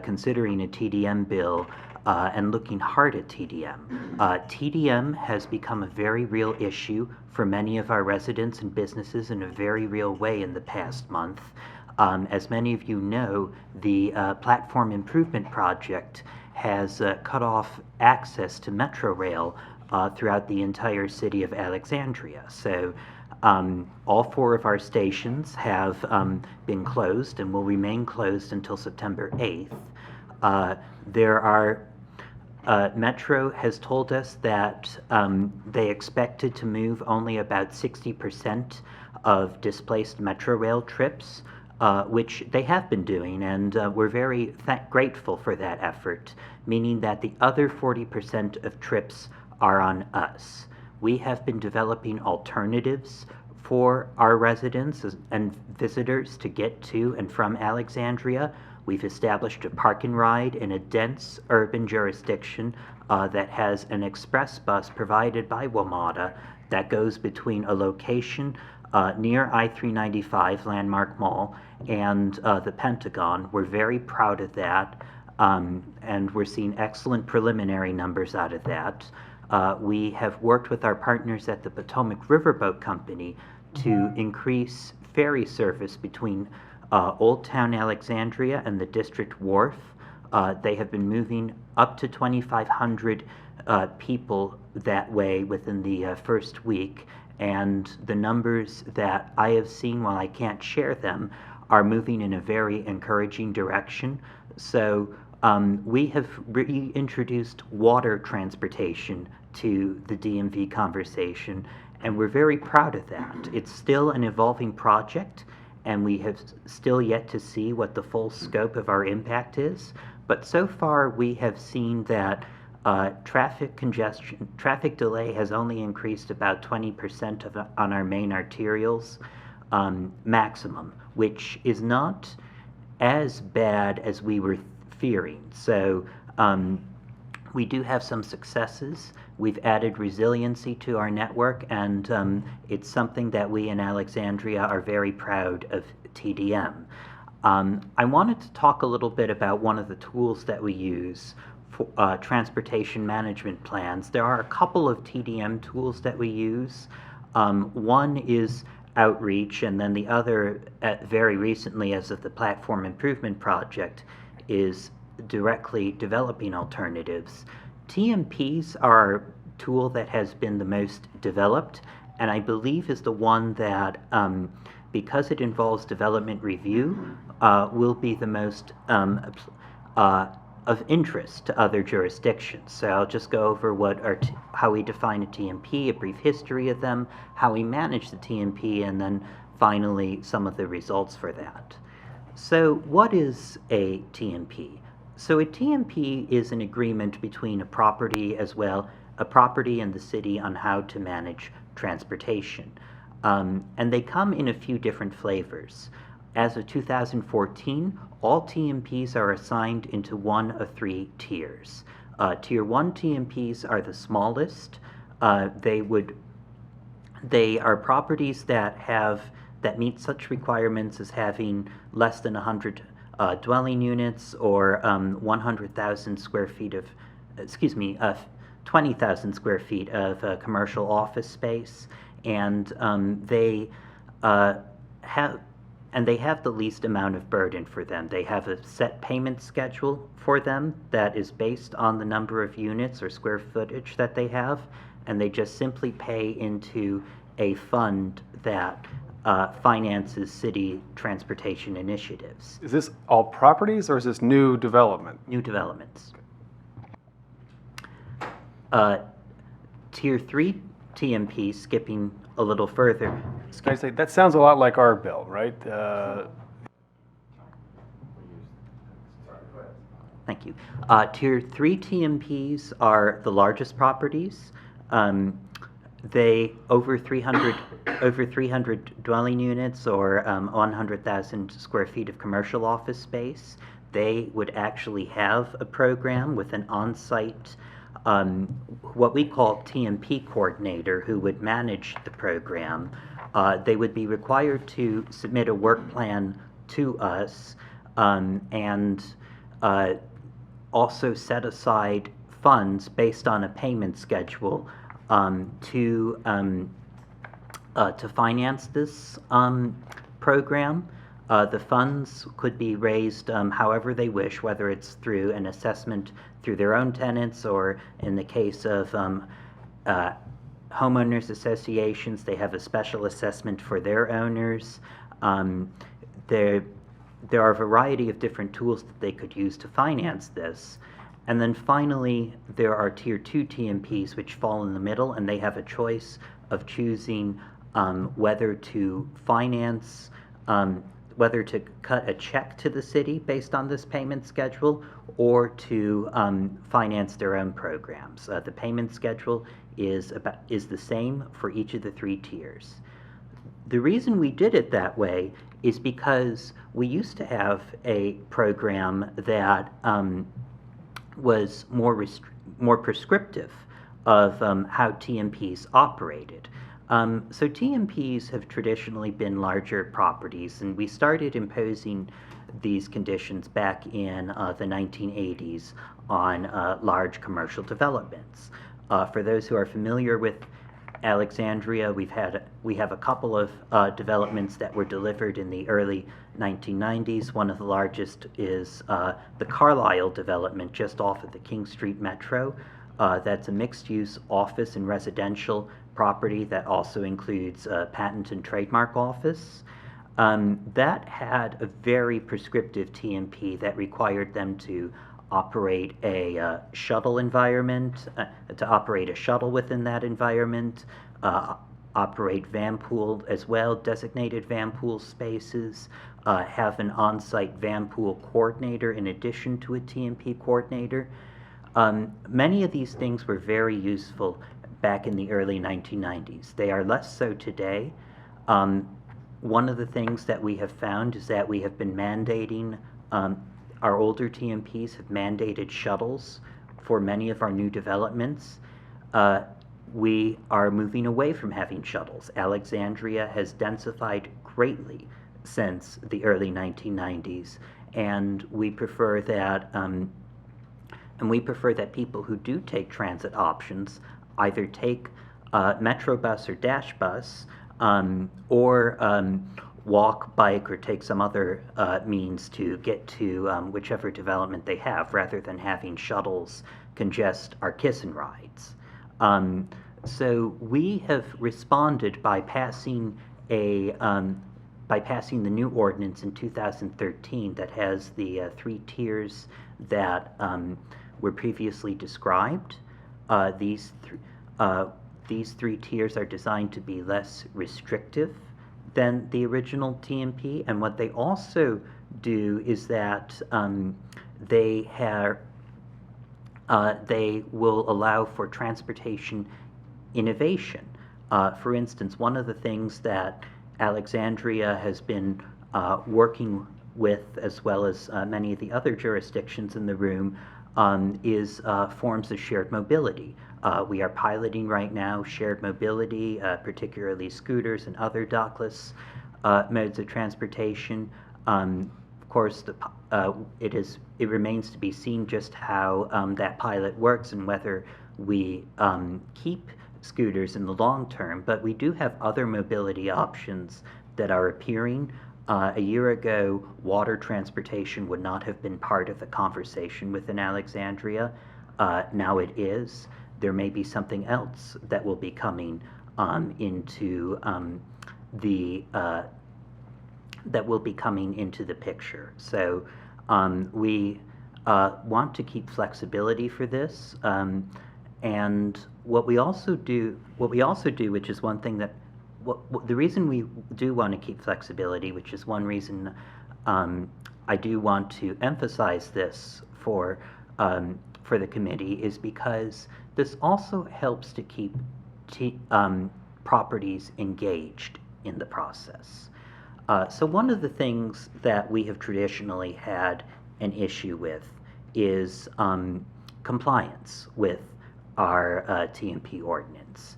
considering a TDM bill and looking hard at TDM. TDM has become a very real issue for many of our residents and businesses in a very real way in the past month. As many of you know, the Platform Improvement Project has cut off access to Metro Rail throughout the entire city of Alexandria. So all 4 of our stations have been closed and will remain closed until September 8th. Metro has told us that they expected to move only about 60% of displaced Metro Rail trips, which they have been doing, and we're very grateful for that effort, meaning that the other 40% of trips are on us. We have been developing alternatives for our residents and visitors to get to and from Alexandria. We've established a park and ride in a dense urban jurisdiction that has an express bus provided by WMATA that goes between a location near I-395 Landmark Mall and the Pentagon. We're very proud of that, and we're seeing excellent preliminary numbers out of that. We have worked with our partners at the Potomac Riverboat Company to increase ferry service between Old Town Alexandria and the District Wharf. They have been moving up to 2,500 people that way within the first week, and the numbers that I have seen, while I can't share them, are moving in a very encouraging direction. So we have reintroduced water transportation to the DMV conversation, and we're very proud of that. It's still an evolving project, and we have still yet to see what the full scope of our impact is. But so far, we have seen that traffic delay has only increased about 20% on our main arterials maximum, which is not as bad as we were fearing. So we do have some successes. We've added resiliency to our network, and it's something that we in Alexandria are very proud of TDM. I wanted to talk a little bit about one of the tools that we use for transportation management plans. There are a couple of TDM tools that we use. One is outreach, and then the other, very recently as of the Platform Improvement Project, is directly developing alternatives. TMPs are a tool that has been the most developed, and I believe is the one that, because it involves development review, will be the most of interest to other jurisdictions. So I'll just go over how we define a TMP, a brief history of them, how we manage the TMP, and then finally some of the results for that. So what is a TMP? So a TMP is an agreement between a property and the city on how to manage transportation. And they come in a few different flavors. As of 2014, all TMPs are assigned into one of 3 tiers. Tier 1 TMPs are the smallest. They are properties that meet such requirements as having less than 100 dwelling units or 100,000 square feet of, 20,000 square feet of commercial office space, and they and they have the least amount of burden for them. They have a set payment schedule for them that is based on the number of units or square footage that they have, and they just simply pay into a fund that finances city transportation initiatives, Is this all properties or is this new development? new developments. Tier 3 TMP, skipping a little further, Can I say, that sounds a lot like our bill, right? Thank you. Tier 3 TMPs are the largest properties. They over 300 dwelling units or 100,000 square feet of commercial office space. They would actually have a program with an on-site, what we call TMP coordinator, who would manage the program. They would be required to submit a work plan to us and also set aside funds based on a payment schedule to finance this program. The funds could be raised however they wish, whether it's through an assessment through their own tenants, or in the case of homeowners associations, they have a special assessment for their owners. There are a variety of different tools that they could use to finance this. And then finally, there are Tier 2 TMPs, which fall in the middle, and they have a choice of choosing whether to finance, whether to cut a check to the city based on this payment schedule, or to finance their own programs. The payment schedule is the same for each of the 3 tiers. The reason we did it that way is because we used to have a program that was more prescriptive of how TMPs operated. So TMPs have traditionally been larger properties, and we started imposing these conditions back in the 1980s on large commercial developments. For those who are familiar with Alexandria, we have a couple of developments that were delivered in the early 1990s. One of the largest is the Carlisle development just off of the King Street Metro. That's a mixed-use office and residential property that also includes a patent and trademark office. That had a very prescriptive TMP that required them to operate a shuttle environment, to operate a shuttle within that environment, operate van pool as well, designated van pool spaces, have an on-site van pool coordinator in addition to a TMP coordinator. Many of these things were very useful back in the early 1990s. They are less so today. One of the things that we have found is that we have been mandating, our older TMPs have mandated shuttles for many of our new developments. We are moving away from having shuttles. Alexandria has densified greatly since the early 1990s, and we prefer that people who do take transit options either take Metrobus or Dash Bus, or walk, bike, or take some other means to get to whichever development they have, rather than having shuttles congest our kiss and rides. So we have responded by passing the new ordinance in 2013 that has the 3 tiers that were previously described. These 3 tiers are designed to be less restrictive than the original TMP, and what they also do is that they will allow for transportation innovation. For instance, one of the things that Alexandria has been working with, as well as many of the other jurisdictions in the room, is forms of shared mobility. We are piloting right now shared mobility, particularly scooters and other dockless modes of transportation. Of course, it remains to be seen just how that pilot works and whether we keep scooters in the long term. But we do have other mobility options that are appearing. A year ago, water transportation would not have been part of the conversation within Alexandria. Now it is. There may be something else that will be coming into the picture. So we want to keep flexibility for this, and what we also do, which is one thing that the reason we do want to keep flexibility, which is one reason I do want to emphasize this for the committee, is because this also helps to keep properties engaged in the process. So one of the things that we have traditionally had an issue with is compliance with our TMP ordinance.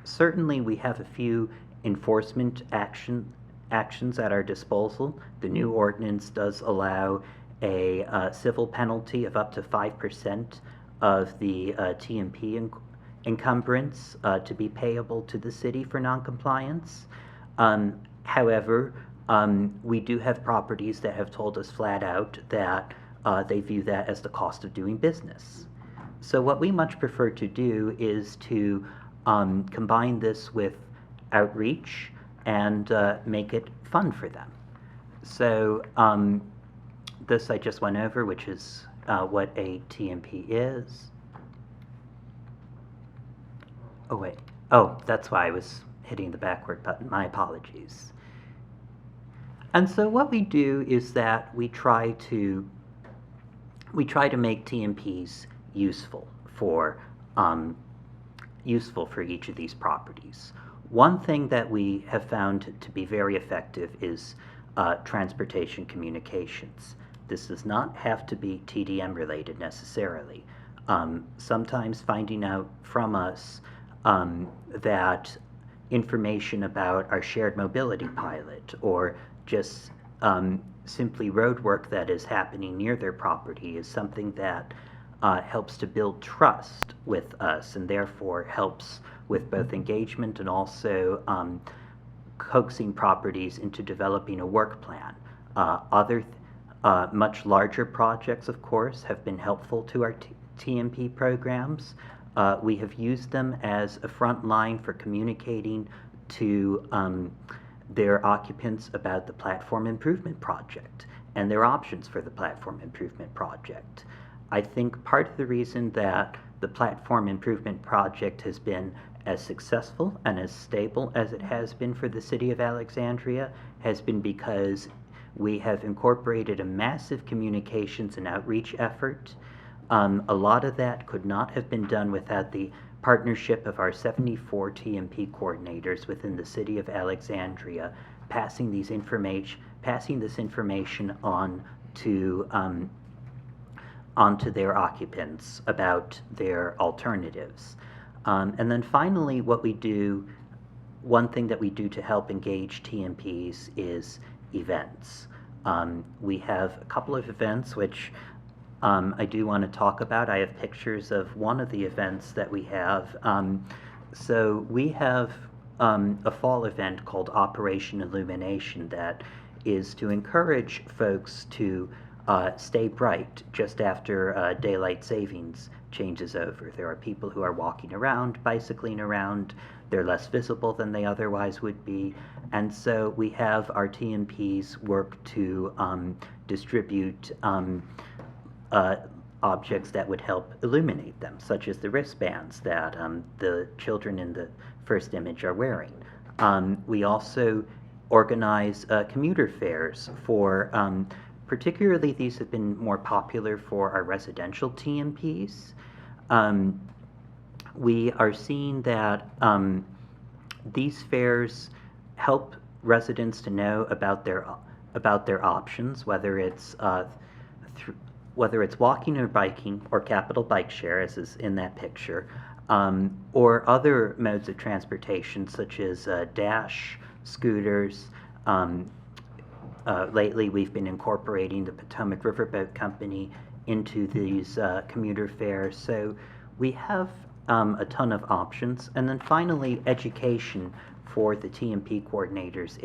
Certainly we have a few enforcement actions at our disposal. The new ordinance does allow a civil penalty of up to 5% of the TMP encumbrance to be payable to the city for noncompliance. However, we do have properties that have told us flat out that they view that as the cost of doing business. So what we much prefer to do is to combine this with outreach and make it fun for them. So this I just went over, which is what a TMP is. Oh wait, oh, that's why I was hitting the backward button, my apologies. And so what we do is that we try to make TMPs useful for each of these properties. One thing that we have found to be very effective is transportation communications. This does not have to be TDM related necessarily. Sometimes finding out from us that information about our shared mobility pilot, or just simply road work that is happening near their property, is something that helps to build trust with us, and therefore helps with both engagement and also coaxing properties into developing a work plan. Other much larger projects, of course, have been helpful to our TMP programs. We have used them as a front line for communicating to their occupants about the platform improvement project and their options for the platform improvement project. I think part of the reason that the platform improvement project has been as successful and as stable as it has been for the city of Alexandria has been because we have incorporated a massive communications and outreach effort. A lot of that could not have been done without the partnership of our 74 TMP coordinators within the city of Alexandria, passing this information on to onto their occupants about their alternatives. And then finally, one thing that we do to help engage TMPs is events. We have a couple of events which I do want to talk about. I have pictures of one of the events that we have. So we have a fall event called Operation Illumination that is to encourage folks to stay bright just after daylight savings changes over. There are people who are walking around, bicycling around. They're less visible than they otherwise would be. And so we have our TMPs work to distribute objects that would help illuminate them, such as the wristbands that the children in the first image are wearing. We also organize commuter fairs for, particularly these have been more popular for our residential TMPs. We are seeing that these fairs help residents to know about their options, whether it's walking or biking or Capital Bike Share, as is in that picture, or other modes of transportation such as Dash, scooters. Lately, we've been incorporating the Potomac Riverboat Company into these commuter fairs. So we have a ton of options. And then finally, education for the TMP coordinators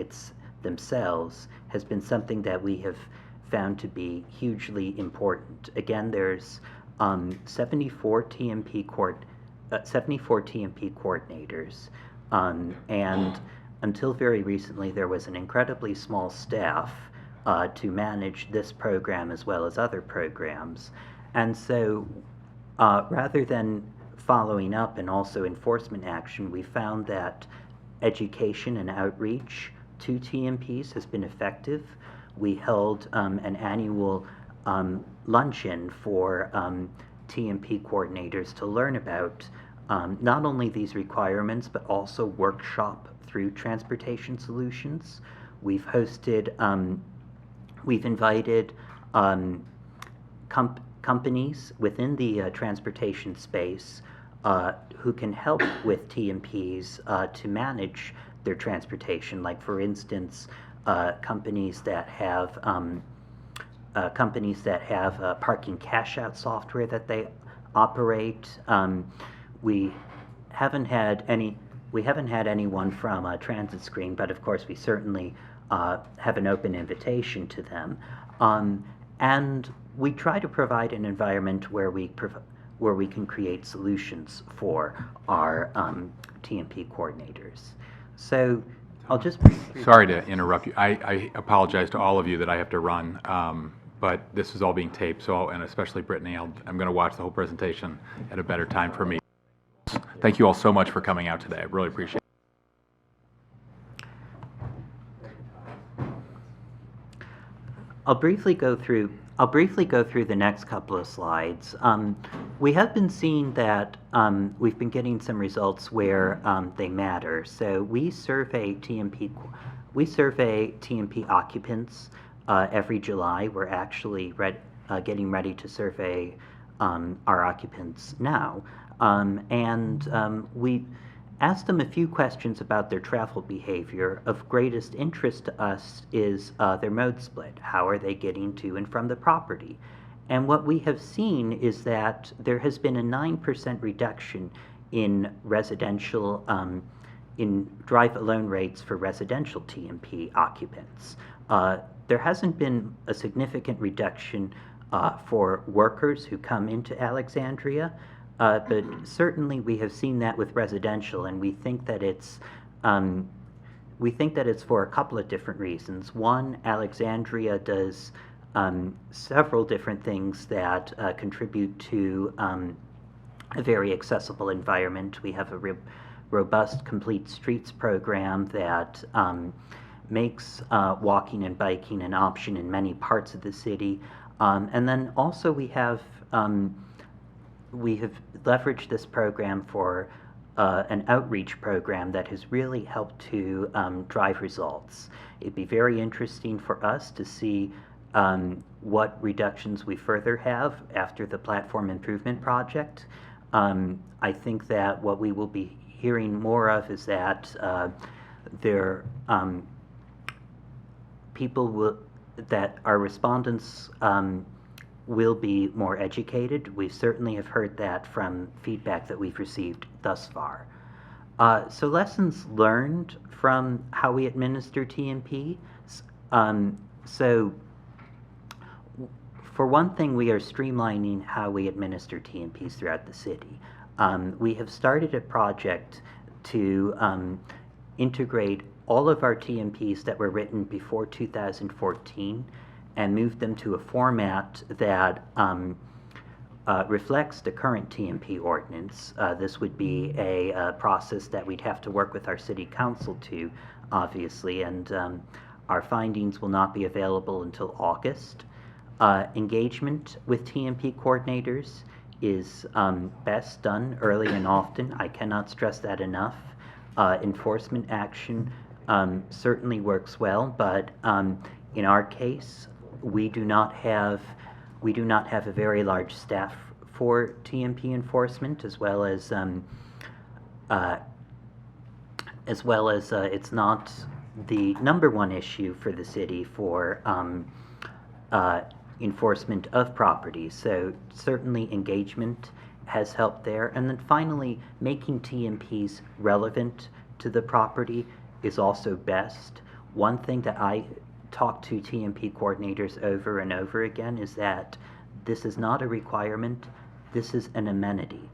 themselves has been something that we have found to be hugely important. Again, there's 74 TMP coordinators, and until very recently, there was an incredibly small staff to manage this program as well as other programs. And so rather than following up and also enforcement action, we found that education and outreach to TMPs has been effective. We held an annual luncheon for TMP coordinators to learn about not only these requirements, but also workshop through transportation solutions. We've hosted, we've invited companies within the transportation space who can help with TMPs to manage their transportation. Like, for instance, companies that have parking cash-out software that they operate. We haven't had anyone from Transit Screen, but of course we certainly have an open invitation to them. And we try to provide an environment where we can create solutions for our TMP coordinators. So I'll just... Sorry to interrupt you. I apologize to all of you that I have to run, but this is all being taped, so, and especially Brittany, I'm going to watch the whole presentation at a better time for me. Thank you all so much for coming out today. I really appreciate it. I'll briefly go through the next couple of slides. We have been seeing that we've been getting some results where they matter. So we survey TMP occupants every July. We're actually getting ready to survey our occupants now, and we asked them a few questions about their travel behavior. Of greatest interest to us is their mode split. How are they getting to and from the property? And what we have seen is that there has been a 9% reduction in residential, in drive-alone rates for residential TMP occupants. There hasn't been a significant reduction for workers who come into Alexandria, but certainly we have seen that with residential, and we think that it's for a couple of different reasons. One, Alexandria does several different things that contribute to a very accessible environment. We have a robust Complete Streets program that makes walking and biking an option in many parts of the city. And then also we have leveraged this program for an outreach program that has really helped to drive results. It'd be very interesting for us to see what reductions we further have after the platform improvement project. I think that what we will be hearing more of is that that our respondents will be more educated. We certainly have heard that from feedback that we've received thus far. So lessons learned from how we administer TMP. So for one thing, we are streamlining how we administer TMPs throughout the city. We have started a project to integrate all of our TMPs that were written before 2014 and move them to a format that reflects the current TMP ordinance. This would be a process that we'd have to work with our city council to, obviously, and our findings will not be available until August. Engagement with TMP coordinators is best done early and often. I cannot stress that enough. Enforcement action certainly works well, but in our case, we do not have a very large staff for TMP enforcement, as well as it's not the number one issue for the city for enforcement of properties. So certainly engagement has helped there. And then finally, making TMPs relevant to the property is also best. one thing that I talk to TMP coordinators over and over again is that this is not a requirement, this is an amenity.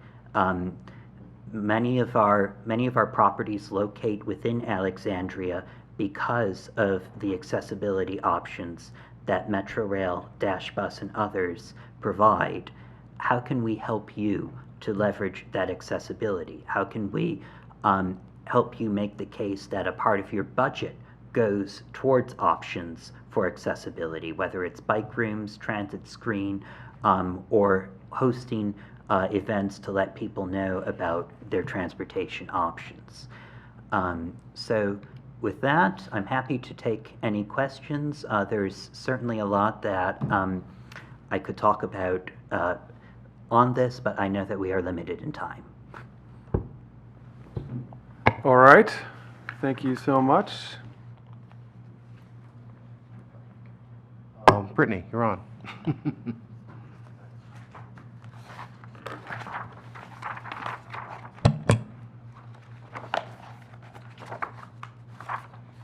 Many of our properties locate within Alexandria because of the accessibility options that Metrorail, Dash Bus, and others provide. How can we help you to leverage that accessibility? How can we help you make the case that a part of your budget goes towards options for accessibility, whether it's bike rooms, transit screen, or hosting events to let people know about their transportation options. So with that, I'm happy to take any questions. There's certainly a lot that I could talk about on this, but I know that we are limited in time. All right, thank you so much. Brittany, you're on.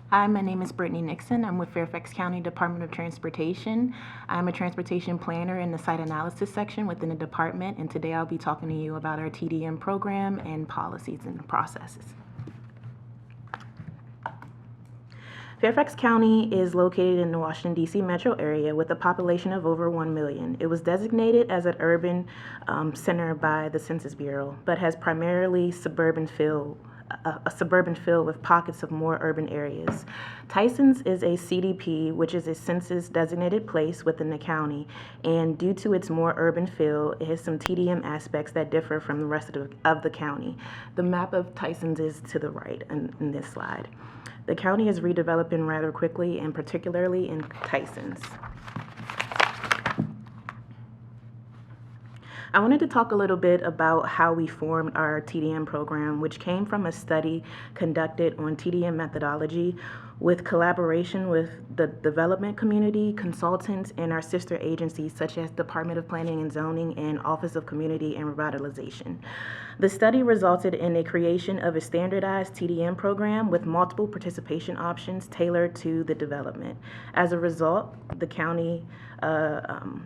Hi, my name is Brittany Nixon. I'm with Fairfax County Department of Transportation. I'm a transportation planner in the site analysis section within the department, and today I'll be talking to you about our TDM program and policies and processes. Fairfax County is located in the Washington, D.C. metro area with a population of over 1 million. It was designated as an urban center by the Census Bureau, but has primarily suburban feel with pockets of more urban areas. Tysons is a CDP, which is a census-designated place within the county, and due to its more urban feel, it has some TDM aspects that differ from the rest of the county. The map of Tysons is to the right in this slide. The county is redeveloping rather quickly, and particularly in Tysons. I wanted to talk a little bit about how we formed our TDM program, which came from a study conducted on TDM methodology with collaboration with the development community, consultants, and our sister agencies such as Department of Planning and Zoning and Office of Community and Revitalization. The study resulted in a creation of a standardized TDM program with multiple participation options tailored to the development. As a result, the county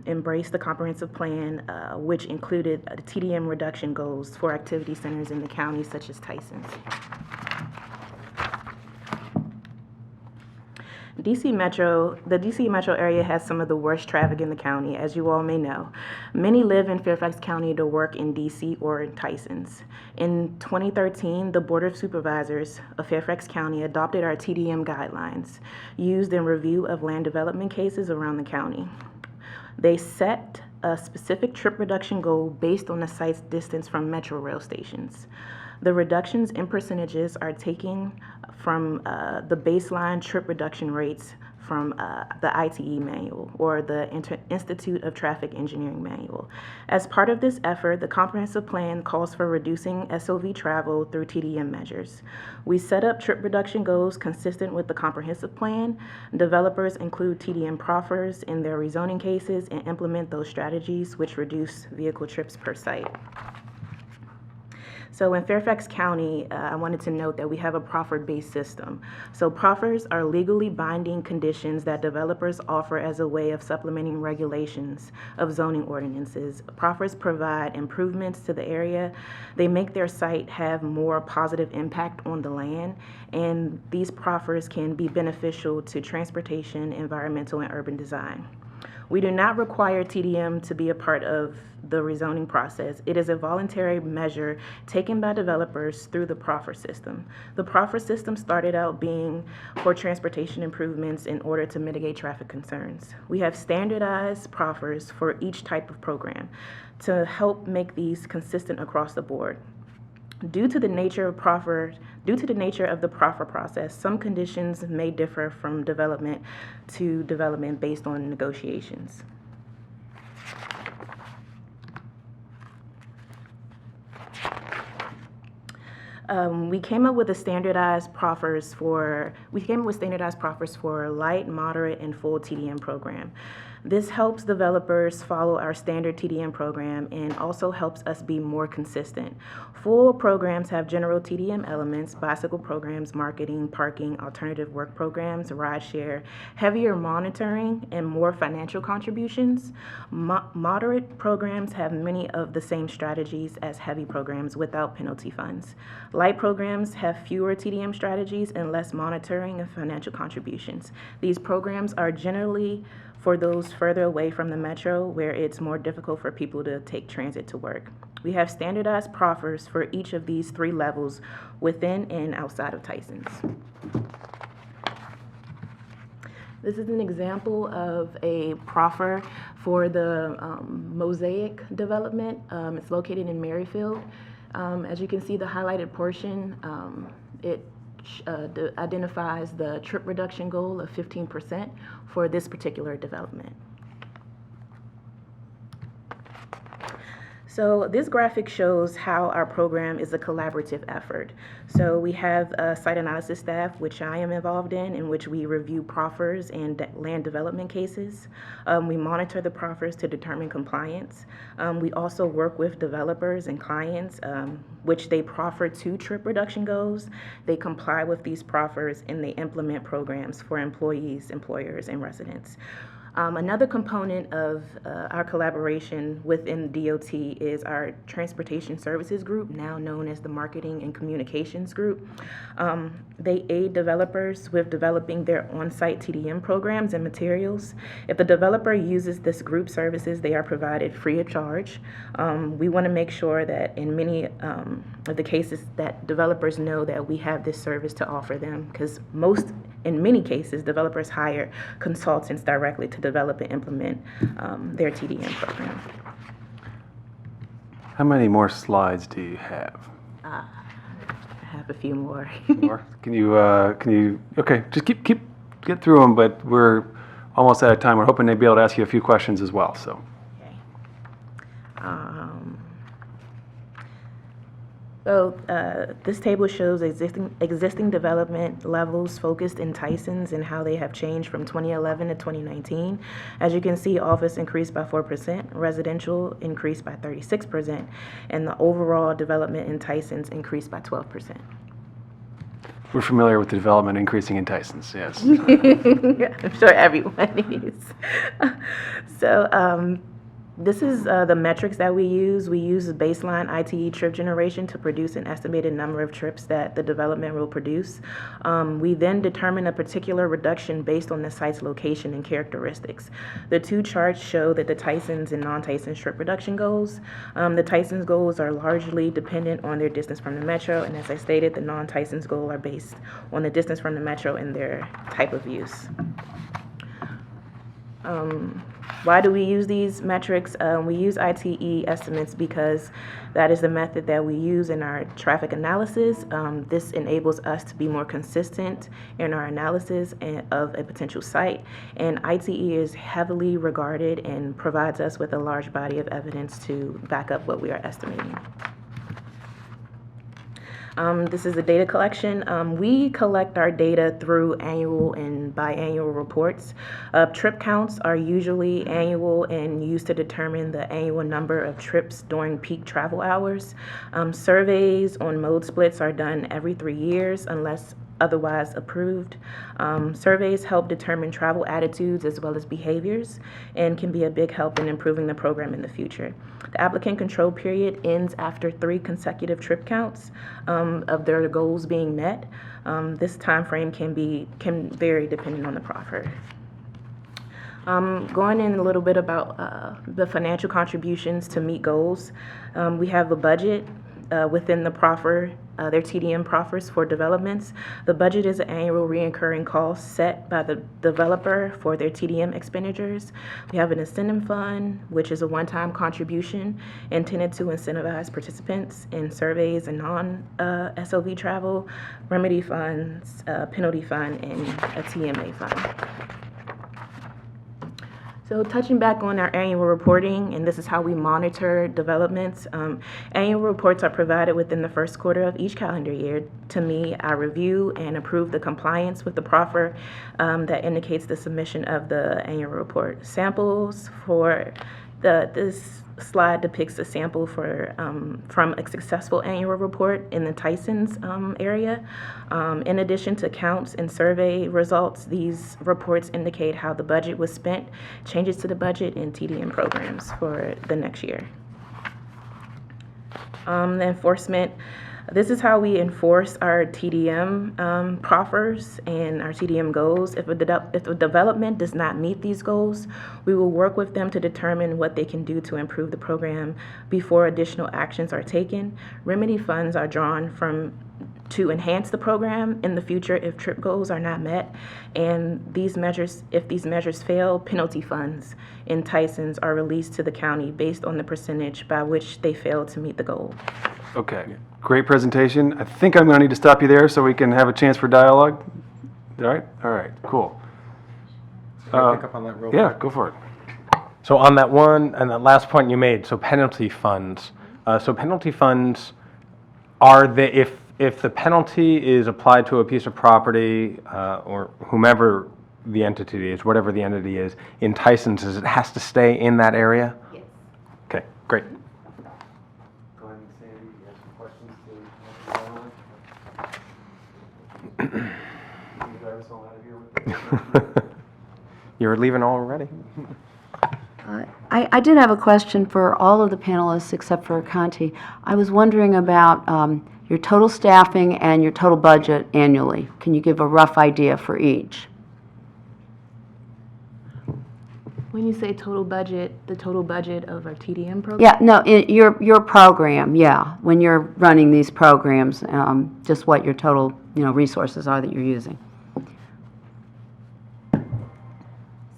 embraced the comprehensive plan, which included TDM reduction goals for activity centers in the county, such as Tysons. The DC Metro area has some of the worst traffic in the county, as you all may know. Many live in Fairfax County to work in DC or in Tysons. In 2013, the Board of Supervisors of Fairfax County adopted our TDM guidelines, used in review of land development cases around the county. They set a specific trip reduction goal based on the site's distance from metro rail stations. The reductions in percentages are taken from the baseline trip reduction rates from the ITE manual, or the Institute of Traffic Engineering manual. As part of this effort, the comprehensive plan calls for reducing SOV travel through TDM measures. We set up trip reduction goals consistent with the comprehensive plan. Developers include TDM proffers in their rezoning cases and implement those strategies which reduce vehicle trips per site. So in Fairfax County, I wanted to note that we have a proffer-based system. So proffers are legally binding conditions that developers offer as a way of supplementing regulations of zoning ordinances. Proffers provide improvements to the area. They make their site have more positive impact on the land, and these proffers can be beneficial to transportation, environmental, and urban design. We do not require TDM to be a part of the rezoning process. It is a voluntary measure taken by developers through the proffer system. The proffer system started out being for transportation improvements in order to mitigate traffic concerns. We have standardized proffers for each type of program to help make these consistent across the board. Due to the nature of the proffer process, some conditions may differ from development to development based on negotiations. We came up with standardized proffers for light, moderate, and full TDM program. This helps developers follow our standard TDM program and also helps us be more consistent. Full programs have general TDM elements, bicycle programs, marketing, parking, alternative work programs, rideshare, heavier monitoring, and more financial contributions. Moderate programs have many of the same strategies as heavy programs without penalty funds. Light programs have fewer TDM strategies and less monitoring and financial contributions. These programs are generally for those further away from the metro where it's more difficult for people to take transit to work. We have standardized proffers for each of these 3 levels within and outside of Tysons. This is an example of a proffer for the Mosaic development. It's located in Merrifield. As you can see, the highlighted portion, it identifies the trip reduction goal of 15% for this particular development. So this graphic shows how our program is a collaborative effort. So we have a site analysis staff, which I am involved in which we review proffers and land development cases. We monitor the proffers to determine compliance. We also work with developers and clients, which they proffer 2 trip reduction goals. They comply with these proffers and they implement programs for employees, employers, and residents. Another component of our collaboration within DOT is our Transportation Services Group, now known as the Marketing and Communications Group. They aid developers with developing their on-site TDM programs and materials. If the developer uses this group services, they are provided free of charge. We want to make sure that in many of the cases that developers know that we have this service to offer them, because in many cases, developers hire consultants directly to develop and implement their TDM program. How many more slides do you have? I have a few more. More? Can you, okay, just get through them, but we're almost out of time. We're hoping to be able to ask you a few questions as well, so. This table shows existing development levels focused in Tysons and how they have changed from 2011 to 2019. As you can see, office increased by 4%, residential increased by 36%, and the overall development in Tysons increased by 12%. We're familiar with the development increasing in Tysons, yes. I'm sure everyone is. So, this is the metrics that we use. We use the baseline ITE trip generation to produce an estimated number of trips that the development will produce. We then determine a particular reduction based on the site's location and characteristics. The 2 charts show that the Tysons and non-Tysons trip reduction goals. The Tysons goals are largely dependent on their distance from the metro, and as I stated, the non-Tysons goals are based on the distance from the metro and their type of use. Why do we use these metrics? We use ITE estimates because that is the method that we use in our traffic analysis. This enables us to be more consistent in our analysis of a potential site, and ITE is heavily regarded and provides us with a large body of evidence to back up what we are estimating. This is the data collection. We collect our data through annual and biannual reports. Trip counts are usually annual and used to determine the annual number of trips during peak travel hours. Surveys on mode splits are done every 3 years unless otherwise approved. Surveys help determine travel attitudes as well as behaviors and can be a big help in improving the program in the future. The applicant control period ends after 3 consecutive trip counts of their goals being met. This time frame can vary depending on the proffer. Going in a little bit about the financial contributions to meet goals. We have a budget within the proffer, their TDM proffers for developments. The budget is an annual recurring cost set by the developer for their TDM expenditures. We have an incentive fund, which is a one-time contribution intended to incentivize participants in surveys and non-SOV travel, remedy funds, penalty fund, and a TMA fund. So touching back on our annual reporting, and this is how we monitor developments. Annual reports are provided within the first quarter of each calendar year. To me, I review and approve the compliance with the proffer that indicates the submission of the annual report. Samples for this slide depicts a sample for from a successful annual report in the Tyson's area. In addition to counts and survey results, these reports indicate how the budget was spent, changes to the budget, and TDM programs for the next year. The enforcement. This is how we enforce our TDM proffers and our TDM goals. If a development does not meet these goals, we will work with them to determine what they can do to improve the program before additional actions are taken. Remedy funds are drawn to enhance the program in the future if TRIP goals are not met. And if these measures fail, penalty funds in Tyson's are released to the county based on the percentage by which they fail to meet the goal. Okay, great presentation. I think I'm going to need to stop you there so we can have a chance for dialogue. All right, cool. Can I pick up on that real quick? Yeah, go for it. So on that one, and that last point you made, so penalty funds. So penalty funds are if the penalty is applied to a piece of property or whomever the entity is, whatever the entity is, in Tyson's, it has to stay in that area? Yes. Okay, great. Go ahead and Sandy, you have some questions to Can you drive us all out of here with You're leaving already? I did have a question for all of the panelists except for Conti. I was wondering about your total staffing and your total budget annually. Can you give a rough idea for each? When you say total budget, the total budget of our TDM program? Yeah, no, your program, yeah. When you're running these programs, just what your total, resources are that you're using.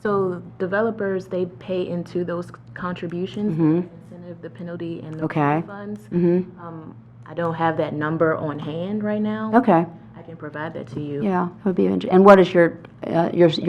So developers, they pay into those contributions, the incentive, the penalty, and the Okay. funds. Mm-hmm. I don't have that number on hand right now. Okay. I can provide that to you. Yeah, it would be interesting. And what is your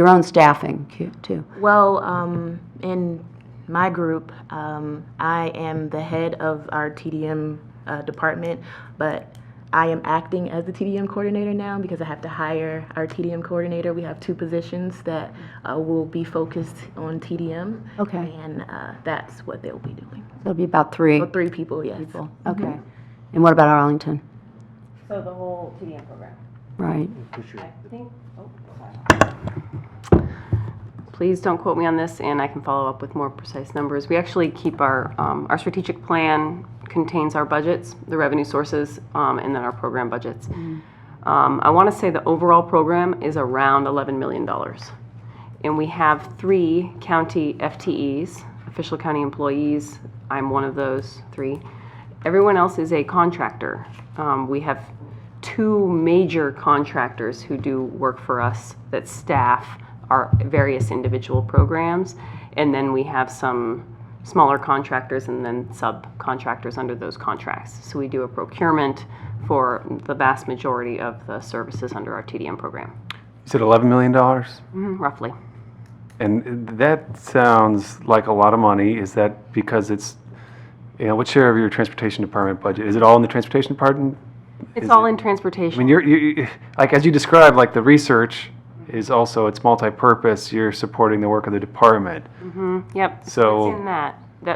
own staffing too? Well, in my group, I am the head of our TDM department, but I am acting as the TDM coordinator now because I have to hire our TDM coordinator. We have 2 positions that will be focused on TDM. Okay. And that's what they'll be doing. It'll be about 3 So 3 people, yes. people. Okay. And what about Arlington? So the whole TDM program. Right. I think, please don't quote me on this, and I can follow up with more precise numbers. We actually keep our strategic plan contains our budgets, the revenue sources, and then our program budgets. I want to say the overall program is around $11 million. And we have 3 county FTEs, official county employees. I'm one of those 3. Everyone else is a contractor. We have 2 major contractors who do work for us that staff our various individual programs, and then we have some smaller contractors and then subcontractors under those contracts. So we do a procurement for the vast majority of the services under our TDM program. You said $11 million? Roughly. And that sounds like a lot of money. Is that because it's, what share of your transportation department budget? Is it all in the transportation department? It's all in transportation. I mean, you like as you described, like the research is also, it's multi-purpose. You're supporting the work of the department. Yep. So it's in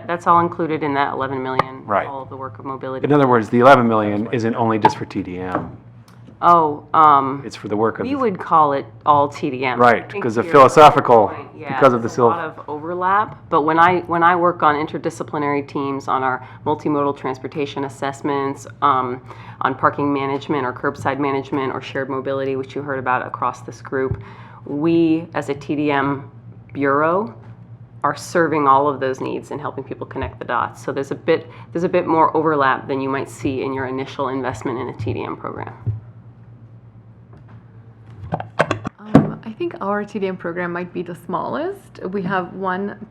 that's all included in that 11 million. Right. All of the work of mobility. in other words, the 11 million isn't only just for TDM. It's for the work of we would call it all TDM. Right, I think because the to your philosophical, point, yeah, because of the there's a lot silver. of overlap. But when I work on interdisciplinary teams on our multimodal transportation assessments, on parking management or curbside management or shared mobility, which you heard about across this group, we as a TDM bureau are serving all of those needs and helping people connect the dots. So there's a bit more overlap than you might see in your initial investment in a TDM program. I think our TDM program might be the smallest. We have 1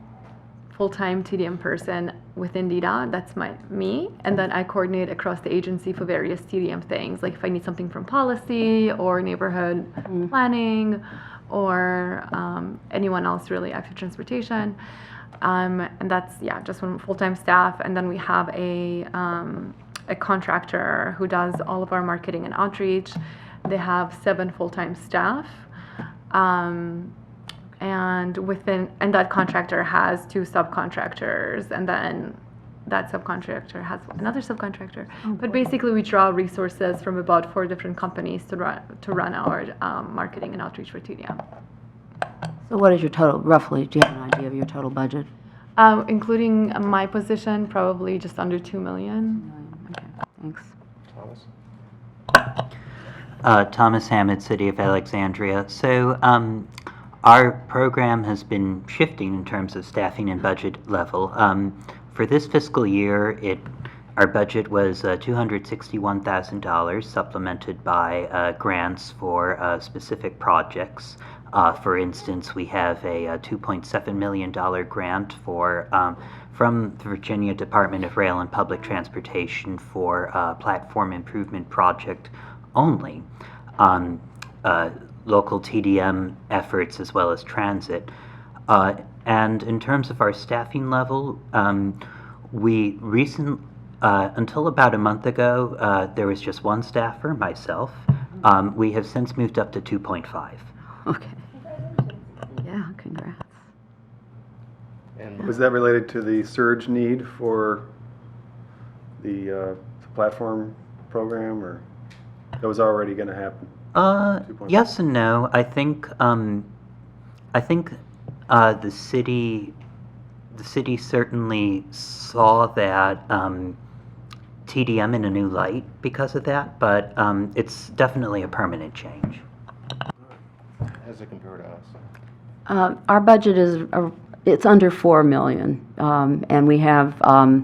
full-time TDM person within DDA, that's me, and then I coordinate across the agency for various TDM things, like if I need something from policy or neighborhood planning or anyone else really, active transportation. And that's, yeah, just one full-time staff. And then we have a contractor who does all of our marketing and outreach. They have 7 full-time staff. And that contractor has 2 subcontractors, and then that subcontractor has another subcontractor. But basically, we draw resources from about 4 different companies to run our marketing and outreach for TDM. So what is your total, roughly, do you have an idea of your total budget? Including my position, probably just under $2 million. Okay, thanks. Thomas Hammett, City of Alexandria. So our program has been shifting in terms of staffing and budget level. For this fiscal year, our budget was $261,000, supplemented by grants for specific projects. For instance, we have a $2.7 million grant from the Virginia Department of Rail and Public Transportation for a platform improvement project only, local TDM efforts as well as transit. And in terms of our staffing level, until about a month ago, there was just 1 staffer, myself. We have since moved up to 2.5. Okay. Yeah, congrats. And was that related to the surge need for the platform program, or that was already going to happen? Yes and no. I think the city certainly saw that TDM in a new light because of that, but it's definitely a permanent change. How does it compare to us? Our budget is, it's under $4 million, and we have, I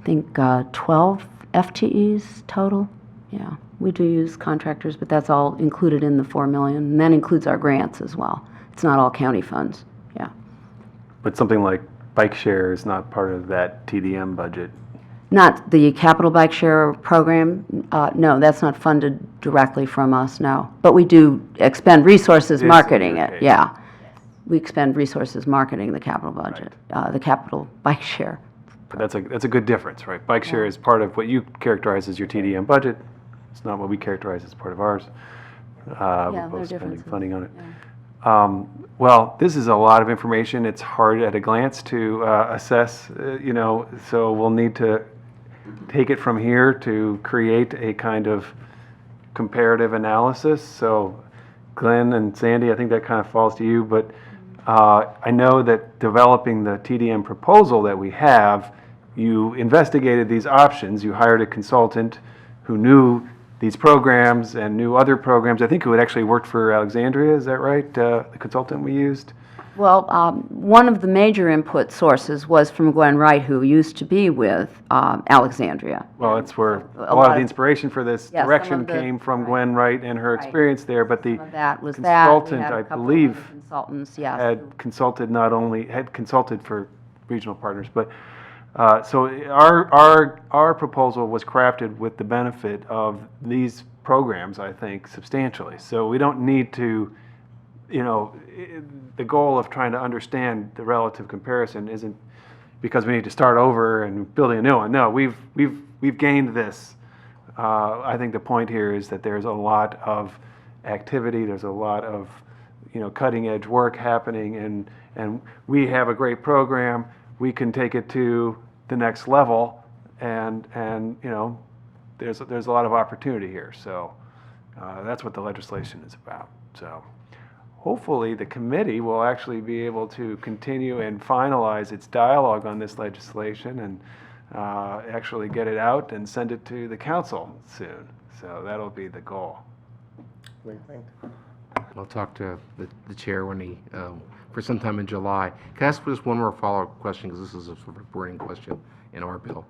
think, 12 FTEs total. Yeah, we do use contractors, but that's all included in the $4 million, and that includes our grants as well. It's not all county funds, yeah. But something like bike share is not part of that TDM budget. Not the capital bike share program, no, that's not funded directly from us, no. But we do expend resources It is marketing in your it, case. yeah. We expend resources marketing the capital budget, the capital bike share. But that's a good difference, right? Bike share is part of what you characterize as your TDM budget. It's not what we characterize as part of ours. Yeah, We're there are both spending differences. funding on it. Well, this is a lot of information. It's hard at a glance to assess, so we'll need to take it from here to create a kind of comparative analysis. So Glenn and Sandy, I think that kind of falls to you, but I know that developing the TDM proposal that we have, you investigated these options. You hired a consultant who knew these programs and knew other programs. I think who had actually worked for Alexandria, is that right? The consultant we used? Well, one of the major input sources was from Gwen Wright, who used to be with Alexandria. Well, that's where a lot of the inspiration for this Yeah, some direction of the- came from Gwen Wright and her experience there, but the Some of that was that. We consultant, had a I couple of believe, other consultants, yes. had consulted for regional partners, but so our proposal was crafted with the benefit of these programs, I think, substantially. So we don't need to, the goal of trying to understand the relative comparison isn't because we need to start over and building a new one. No, we've gained this. I think the point here is that there's a lot of activity. There's a lot of cutting edge work happening, and we have a great program. We can take it to the next level, and there's a lot of opportunity here. So that's what the legislation is about. So hopefully the committee will actually be able to continue and finalize its dialogue on this legislation and actually get it out and send it to the council soon. So that'll be the goal. I'll talk to the chair when he, for sometime in July. Can I ask just one more follow-up question, because this is a sort of burning question in our bill.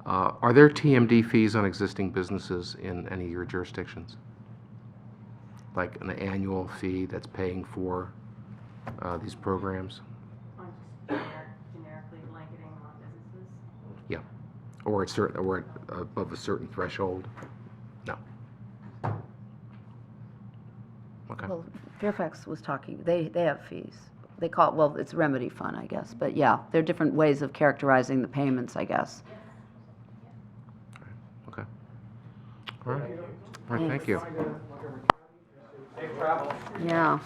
Are there TMD fees on existing businesses in any of your jurisdictions? Like an annual fee that's paying for these programs? Generically blanketing on businesses? Yeah. Or it's certain, or above a certain threshold? No. Okay. Well, Fairfax was talking, they have fees. They call it, well, it's remedy fund, I guess, but yeah, there are different ways of characterizing the payments, I guess. Okay. All right. All right, thank you. Yeah.